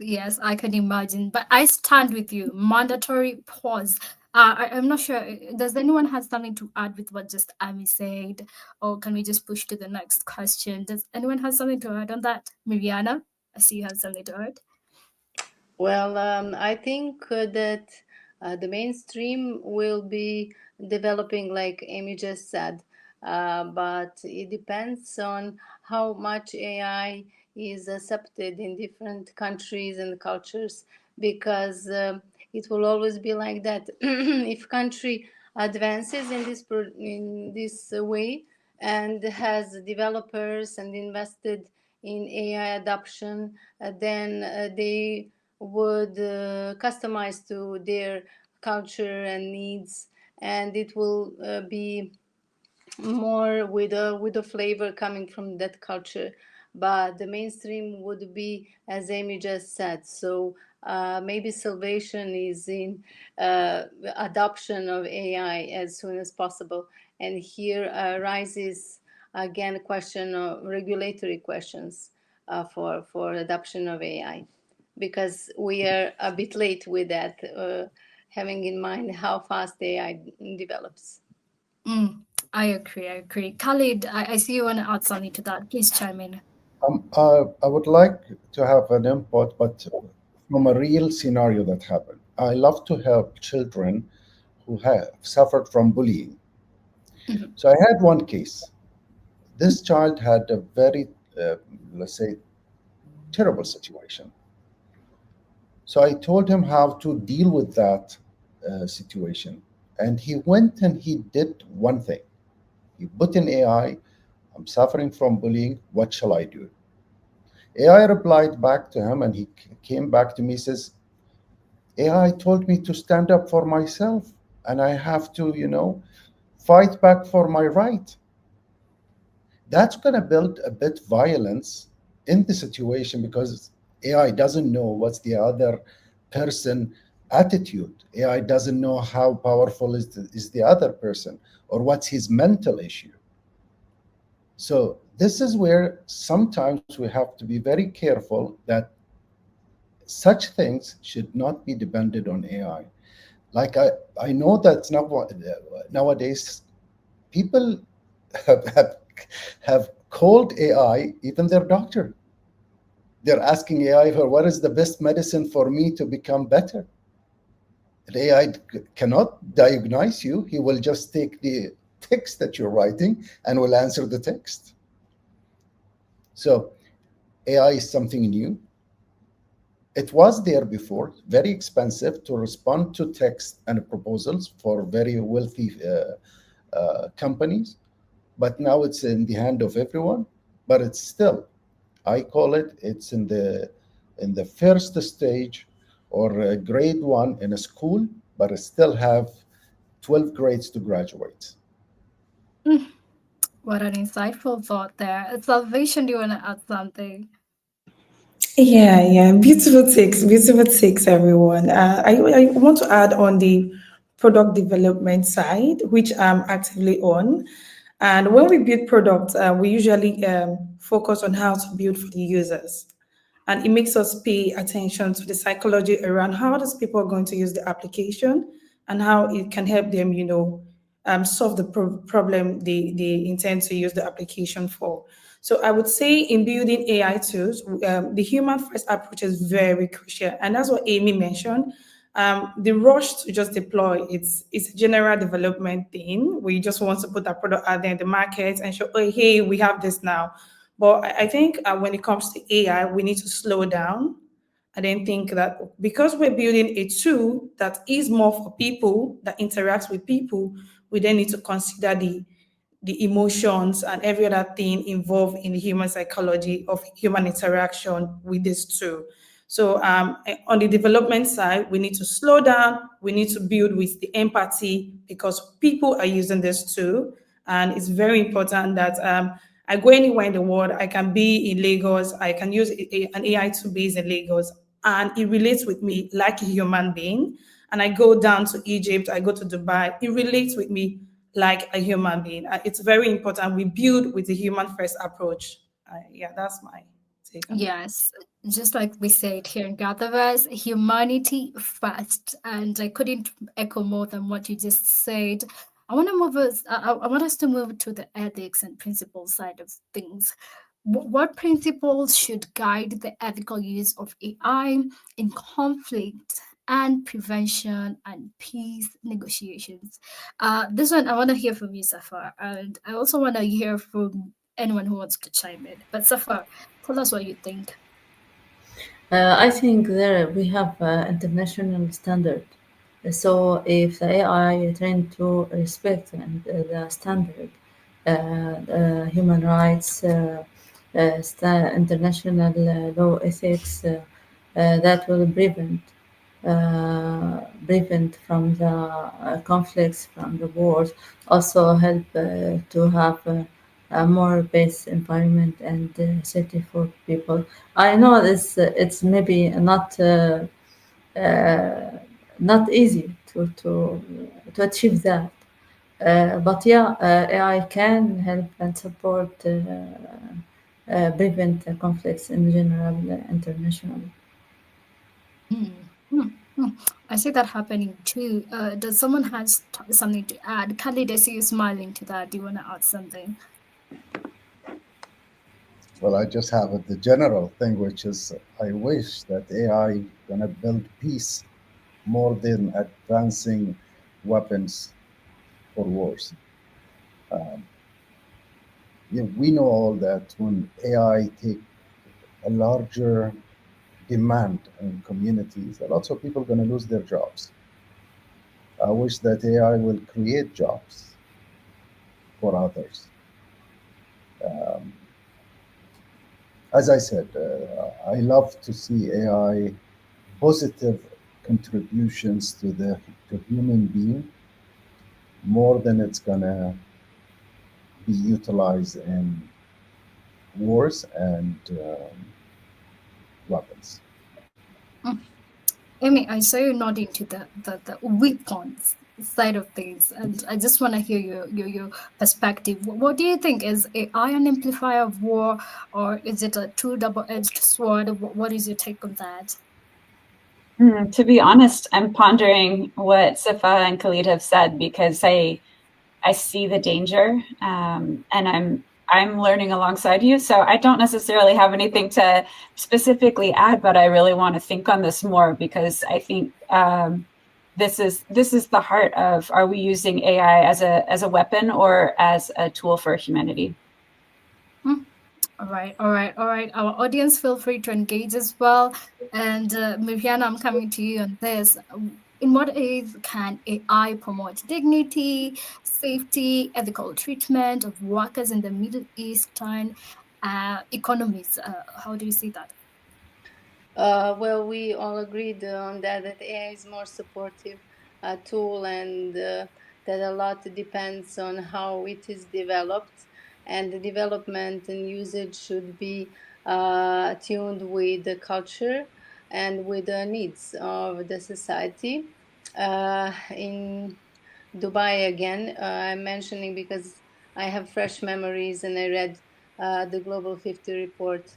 Speaker 3: Yes, I can imagine. But I stand with you. Mandatory pause. I'm not sure. Does anyone have something to add with what just Amy said, or can we just push to the next question? Does anyone have something to add on that? Miriana, I see you have something to add.
Speaker 6: Well, I think that the mainstream will be developing, like Amy just said, but it depends on how much AI is accepted in different countries and cultures, because it will always be like that. If country advances in this way and has developers and invested in AI adoption, then they would customize to their culture and needs, and it will be more with a flavor coming from that culture. But the mainstream would be, as Amy just said, so maybe salvation is in adoption of AI as soon as possible. And here arises again a question of regulatory questions for adoption of AI, because we are a bit late with that, having in mind how fast AI develops.
Speaker 3: I agree. Khalid, I see you want to add something to that. Please chime in.
Speaker 1: I would like to have an input, but from a real scenario that happened. I love to help children who have suffered from bullying.
Speaker 3: Mhm.
Speaker 1: So I had one case. This child had a very, let's say, terrible situation. So I told him how to deal with that situation. And he went and he did one thing. He put in AI, I'm suffering from bullying. What shall I do? AI replied back to him and he came back to me, says, AI told me to stand up for myself and I have to, fight back for my right. That's going to build a bit violence in the situation because AI doesn't know what's the other person attitude. AI doesn't know how powerful is the other person or what's his mental issue. So this is where sometimes we have to be very careful that such things should not be dependent on AI. Like I know that nowadays people have, have have called AI even their doctor. They're asking AI for what is the best medicine for me to become better. And AI cannot diagnose you. He will just take the text that you're writing and will answer the text. So AI is something new. It was there before, very expensive to respond to text and proposals for very wealthy companies, but now it's in the hand of everyone. But it's still, I call it's in the first stage or grade one in a school, but it still have 12 grades to graduate.
Speaker 3: Mm, what an insightful thought there. Salvation, do you want to add something?
Speaker 7: Yeah, yeah, beautiful takes, everyone. I want to add on the product development side, which I'm actively on. And when we build products, we usually focus on how to build for the users. And it makes us pay attention to the psychology around how these people are going to use the application and how it can help them, solve the problem they intend to use the application for. So I would say in building AI tools, the human first approach is very crucial, and that's what Amy mentioned. The rush to just deploy, it's a general development thing. We just want to put that product out there in the market and show, oh, hey, we have this now. But I think when it comes to AI, we need to slow down. I then think that because we're building a tool that is more for people, that interacts with people, we then need to consider the emotions and every other thing involved in the human psychology of human interaction with this tool. So on the development side, we need to slow down. We need to build with the empathy because people are using this tool, and it's very important that I go anywhere in the world. I can be in Lagos. I can use an AI tool based in Lagos, and it relates with me like a human being. And I go down to Egypt. I go to Dubai. It relates with me like a human being. It's very important. We build with the human first approach. Yeah, that's my take on that.
Speaker 3: Yes, just like we said here in GatherVerse, humanity first, and I couldn't echo more than what you just said. I want to move us. I want us to move to the ethics and principles side of things. What principles should guide the ethical use of AI in conflict and prevention and peace negotiations? This one I want to hear from you, Safar, and I also want to hear from anyone who wants to chime in. But Safar, tell us what you think.
Speaker 5: I think there we have international standard. So if the AI trained to respect and the standard, human rights, international law ethics, that will prevent from the conflicts, from the wars, also help to have a more peace environment and safety for people. I know this it's maybe uh, not easy to achieve that. But yeah, AI can help and support prevent conflicts in general internationally.
Speaker 3: Hmm. Hmm. Hmm. I see that happening too. Does someone has something to add? Candid, I see you smiling to that. Do you want to add something?
Speaker 1: Well, I just have the general thing, which is I wish that AI gonna build peace more than advancing weapons for wars. Um, we know all that when AI take a larger demand in communities, lots of people are going to lose their jobs. I wish that AI will create jobs for others. Um, as I said, I love to see AI positive contributions to human being more than it's gonna be utilized in wars and weapons.
Speaker 3: Mm. Amy, I saw you nodding to the weapons side of things, and I just want to hear your perspective. What do you think? Is AI an amplifier of war, or is it a true double-edged sword? What is your take on that?
Speaker 4: To be honest, I'm pondering what Safaa and Khalid have said because I see the danger, and I'm learning alongside you. So I don't necessarily have anything to specifically add, but I really want to think on this more because I think this is the heart of: are we using AI as a weapon or as a tool for humanity?
Speaker 3: Hmm. All right, all right, all right. Our audience, feel free to engage as well. And Miriana, I'm coming to you on this. In what ways can AI promote dignity, safety, ethical treatment of workers in the Middle Eastern economies? How do you see that?
Speaker 6: Well, we all agreed on that AI is more supportive tool, and that a lot depends on how it is developed, and the development and usage should be tuned with the culture and with the needs of the society. In Dubai again, I'm mentioning because I have fresh memories and I read the Global 50 report,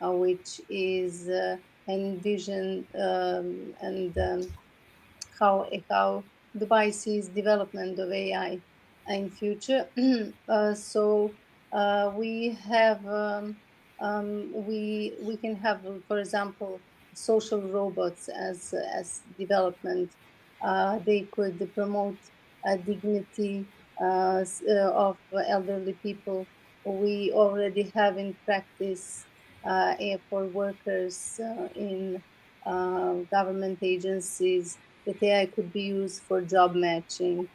Speaker 6: which is envision and how Dubai sees development of AI in future. We have we can have, for example, social robots as development. They could promote dignity of elderly people. We already have in practice for workers in government agencies that AI could be used for job matching,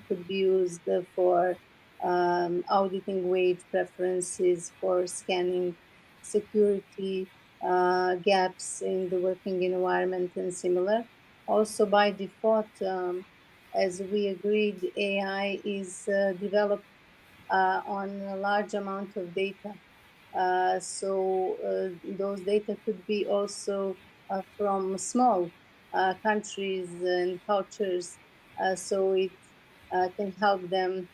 Speaker 6: could be used for auditing wage preferences, for scanning security gaps in the working environment and similar. Also, by default, as we agreed, AI is developed on a large amount of data. Those data could be also from small countries and cultures, so it can help them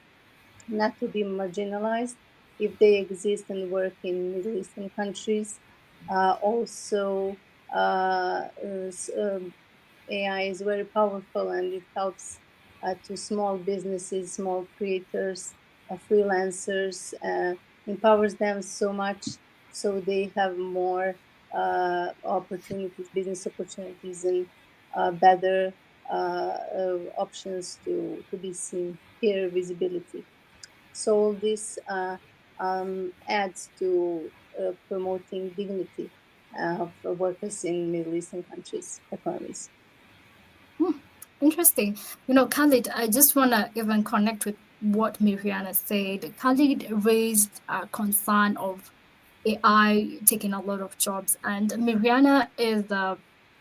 Speaker 6: not to be marginalized if they exist and work in Middle Eastern countries. Also, AI is very powerful and it helps to small businesses, small creators, freelancers, empowers them so much so they have more opportunities, business opportunities, and better options to be seen, peer visibility. So all this adds to promoting dignity of workers in Middle Eastern countries' economies.
Speaker 3: Hmm, interesting. You know, Khalid, I just want to even connect with what Miriana said. Khalid raised a concern of AI taking a lot of jobs, and Miriana is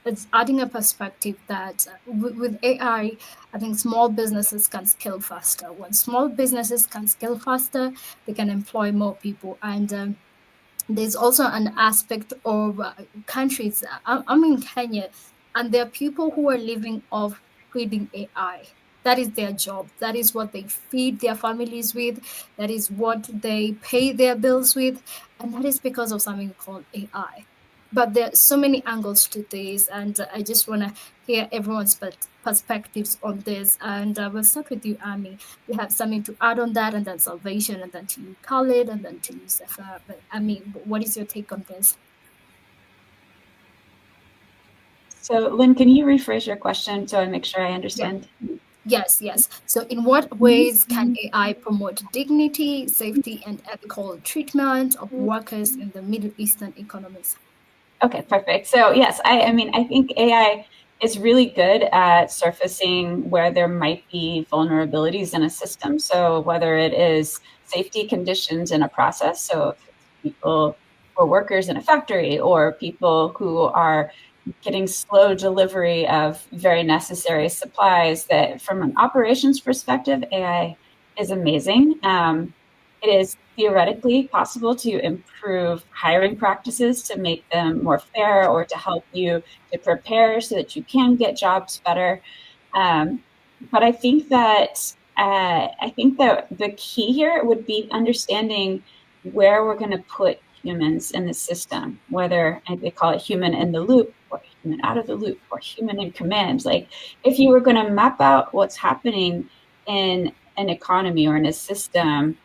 Speaker 3: it's adding a perspective that with AI, I think small businesses can scale faster. When small businesses can scale faster, they can employ more people, and there's also an aspect of countries. I'm in Kenya, and there are people who are living off feeding AI. That is their job. That is what they feed their families with. That is what they pay their bills with. And that is because of something called AI. but there are so many angles to this, and I just want to hear everyone's perspectives on this. And we'll start with you, Ami. You have something to add on that, and then Salvation, and then to you, Khalid, and then to you, Safaa. But Ami, what is your take on this?
Speaker 4: So, Lynn, can you rephrase your question so I make sure I understand?
Speaker 3: Yes, yes. So, in what ways can AI promote dignity, safety, and ethical treatment of workers in the Middle Eastern economies?
Speaker 4: Okay, perfect. So yes, I mean, I think AI is really good at surfacing where there might be vulnerabilities in a system. So whether it is safety conditions in a process, so if it's people or workers in a factory or people who are getting slow delivery of very necessary supplies, that from an operations perspective, AI is amazing. It is theoretically possible to improve hiring practices to make them more fair or to help you to prepare so that you can get jobs better. But I think that the key here would be understanding where we're going to put humans in the system, whether they call it human in the loop or human out of the loop or human in command. Like if you were going to map out what's happening in an economy or in a system,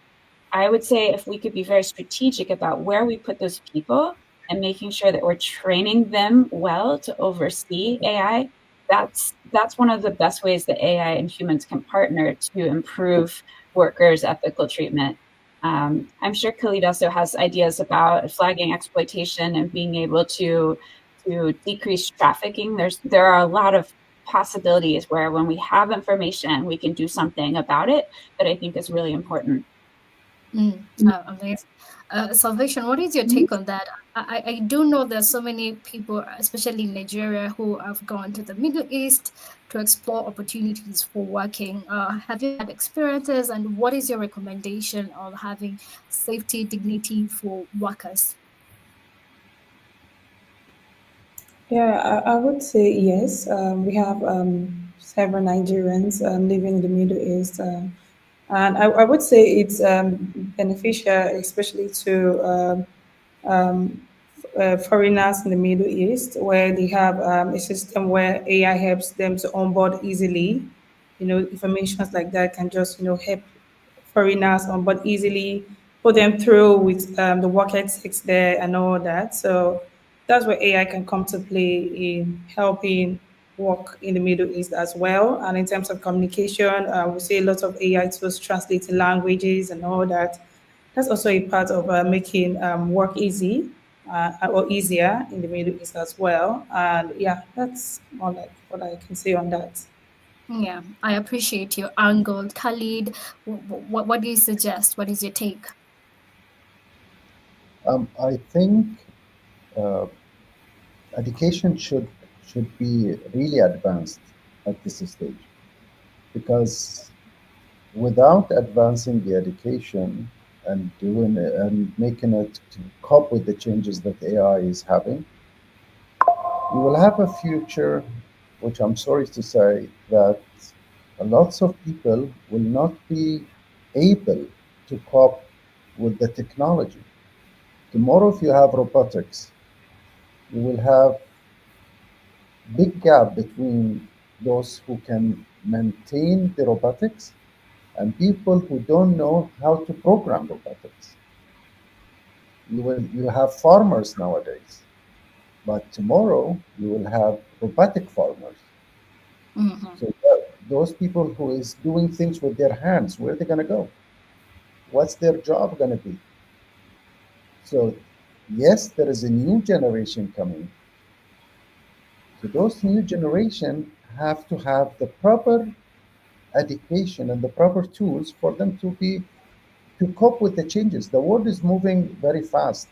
Speaker 4: I would say if we could be very strategic about where we put those people and making sure that we're training them well to oversee AI, that's one of the best ways that AI and humans can partner to improve workers' ethical treatment. I'm sure Khalid also has ideas about flagging exploitation and being able to decrease trafficking. There are a lot of possibilities where when we have information, we can do something about it, that I think is really important.
Speaker 3: Amazing. Salvation, what is your take on that? I do know there's so many people, especially in Nigeria, who have gone to the Middle East to explore opportunities for working. Have you had experiences, and what is your recommendation on having safety, dignity for workers?
Speaker 7: Yeah, I would say yes. We have several Nigerians living in the Middle East, and I would say it's beneficial, especially to foreigners in the Middle East, where they have a system where AI helps them to onboard easily. You know, informations like that can just help foreigners on board easily, put them through with the work ethics there and all that. So that's where AI can come to play in helping work in the Middle East as well. And in terms of communication, we see a lot of AI tools translating languages and all that. That's also a part of making work easy or easier in the Middle East as well. And yeah, that's more like what I can say on that.
Speaker 3: Yeah, I appreciate your angle. Khalid, what do you suggest? What is your take?
Speaker 1: I think uh, education should be really advanced at this stage because without advancing the education and doing it and making it to cope with the changes that AI is having, we will have a future, which I'm sorry to say, that lots of people will not be able to cope with the technology. Tomorrow, if you have robotics, you will have big gap between those who can maintain the robotics and people who don't know how to program robotics. You have farmers nowadays, but tomorrow you will have robotic farmers.
Speaker 3: Mhm.
Speaker 1: So those people who is doing things with their hands, where are they going to go? What's their job going to be? So yes, there is a new generation coming. So those new generation have to have the proper education and the proper tools for them to cope with the changes. The world is moving very fast.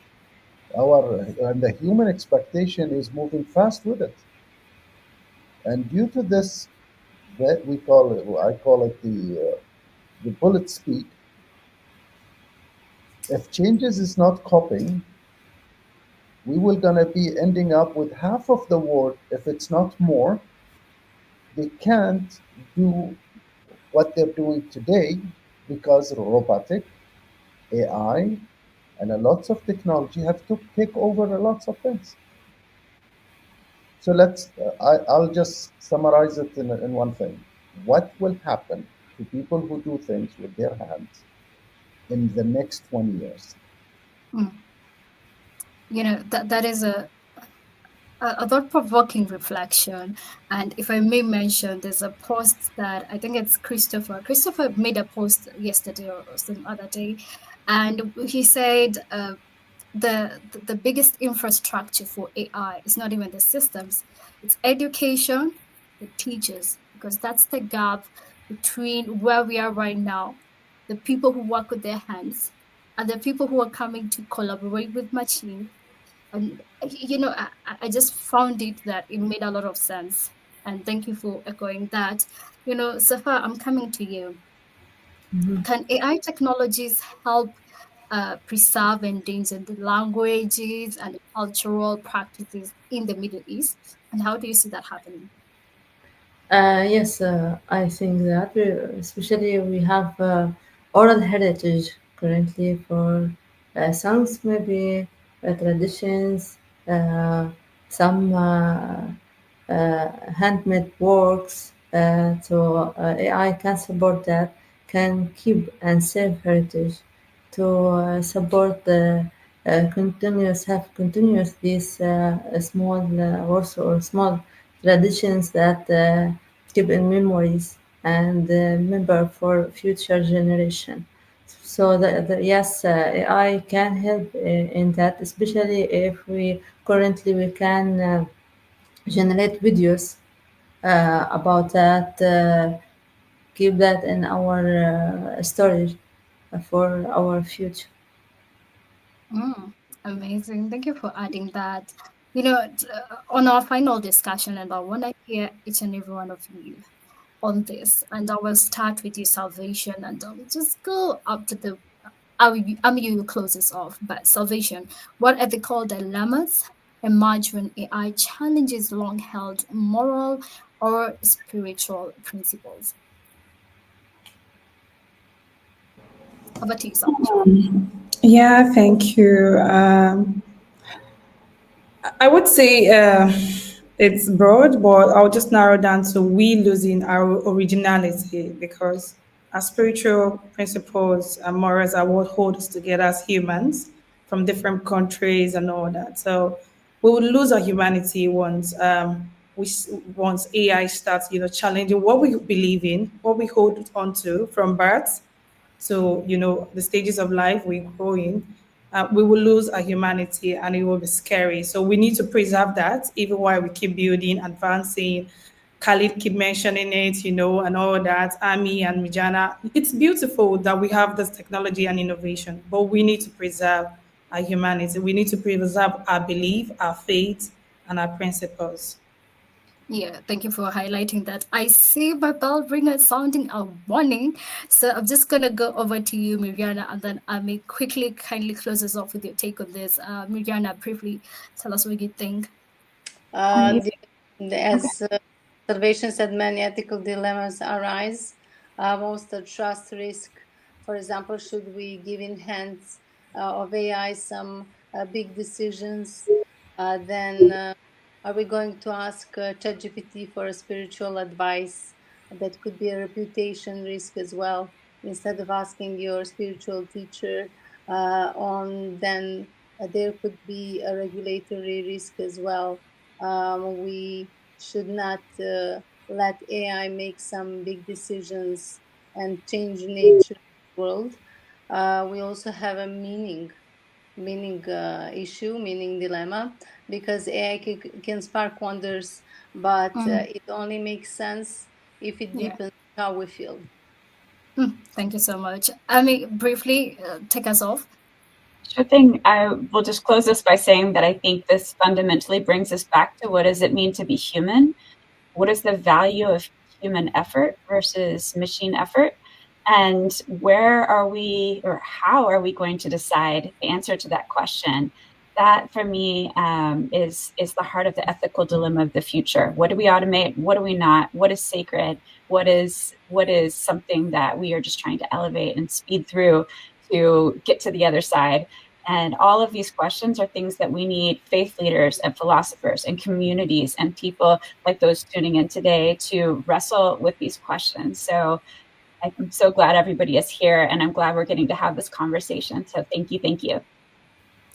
Speaker 1: Our and the human expectation is moving fast with it. And due to this, that we call it, well, I call it the bullet speed. If changes is not coping, we will gonna be ending up with half of the world, if it's not more. They can't do what they're doing today because robotic, AI, and a lots of technology have to take over a lots of things. So I'll just summarize it in one thing. What will happen to people who do things with their hands in the next 20 years?
Speaker 3: Mm. That is a thought-provoking reflection. And if I may mention, there's a post that I think it's Christopher. Christopher made a post yesterday or some other day, and he said the biggest infrastructure for AI is not even the systems, it's education, the teachers, because that's the gap between where we are right now, the people who work with their hands, and the people who are coming to collaborate with machines. And I just found it that it made a lot of sense. And thank you for echoing that. Safa, I'm coming to you. Can AI technologies help preserve endangered languages and cultural practices in the Middle East? And how do you see that happening?
Speaker 5: Yes, I think that especially we have oral heritage currently for songs, maybe traditions, some handmade works. So AI can support that, can keep and save heritage to support the continuous these small works or small traditions that keep in memories and remember for future generation. So yes, AI can help in that, especially if we currently we can generate videos about that, keep that in our storage for our future.
Speaker 3: Mm, amazing. Thank you for adding that. On our final discussion, and I want to hear each and every one of you on this. And I will start with you, Salvation, and I'll just go up to the. You close this off, but Salvation, what ethical dilemmas emerge when AI challenges long held moral or spiritual principles? Over to you, Salvation.
Speaker 7: Yeah, thank you. I would say it's broad, but I'll just narrow down to we losing our originality because our spiritual principles and morals are what hold us together as humans from different countries and all that. So we will lose our humanity once AI starts, challenging what we believe in, what we hold on to from birth. So, the stages of life we grow in, we will lose our humanity and it will be scary. So we need to preserve that even while we keep building, advancing. Khalid keep mentioning it, and all that, Ami and Mijana. It's beautiful that we have this technology and innovation, but we need to preserve our humanity. We need to preserve our belief, our faith, and our principles.
Speaker 3: Yeah, thank you for highlighting that. I see my bell ringer sounding a warning. So I'm just going to go over to you, Miriana, and then I may quickly, kindly close us off with your take on this. Miriana, briefly tell us what you think.
Speaker 6: As Salvation said, many ethical dilemmas arise. Most the trust risk, for example, should we give in hands of AI some big decisions, then are we going to ask ChatGPT for a spiritual advice? That could be a reputation risk as well. Instead of asking your spiritual teacher on, then there could be a regulatory risk as well. We should not let AI make some big decisions and change nature of the world. We also have a meaning issue, meaning dilemma, because AI can spark wonders, but it only makes sense if it
Speaker 3: Yeah.
Speaker 6: deepens how we feel.
Speaker 3: Thank you so much. I mean, briefly take us off.
Speaker 4: Sure thing. I will just close this by saying that I think this fundamentally brings us back to what does it mean to be human? What is the value of human effort versus machine effort? And where are we, or how are we going to decide the answer to that question? That for me is the heart of the ethical dilemma of the future. What do we automate? What do we not? What is sacred? What is something that we are just trying to elevate and speed through to get to the other side? And all of these questions are things that we need faith leaders and philosophers and communities and people like those tuning in today to wrestle with these questions. So I'm so glad everybody is here, and I'm glad we're getting to have this conversation. So thank you, thank you.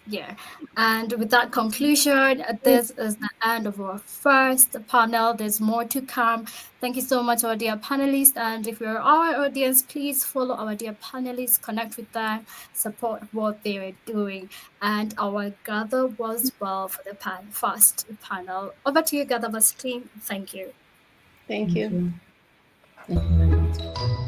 Speaker 3: Yeah, and with that conclusion, this is the end of our first panel. There's more to come. Thank you so much, our dear panelists. And if you're our audience, please follow our dear panelists, connect with them, support what they are doing. And our Gather was well for the first panel. Over to you, GatherVerse team. Thank you.
Speaker 6: Thank
Speaker 5: Thank
Speaker 6: you.
Speaker 5: you. Thank you very much.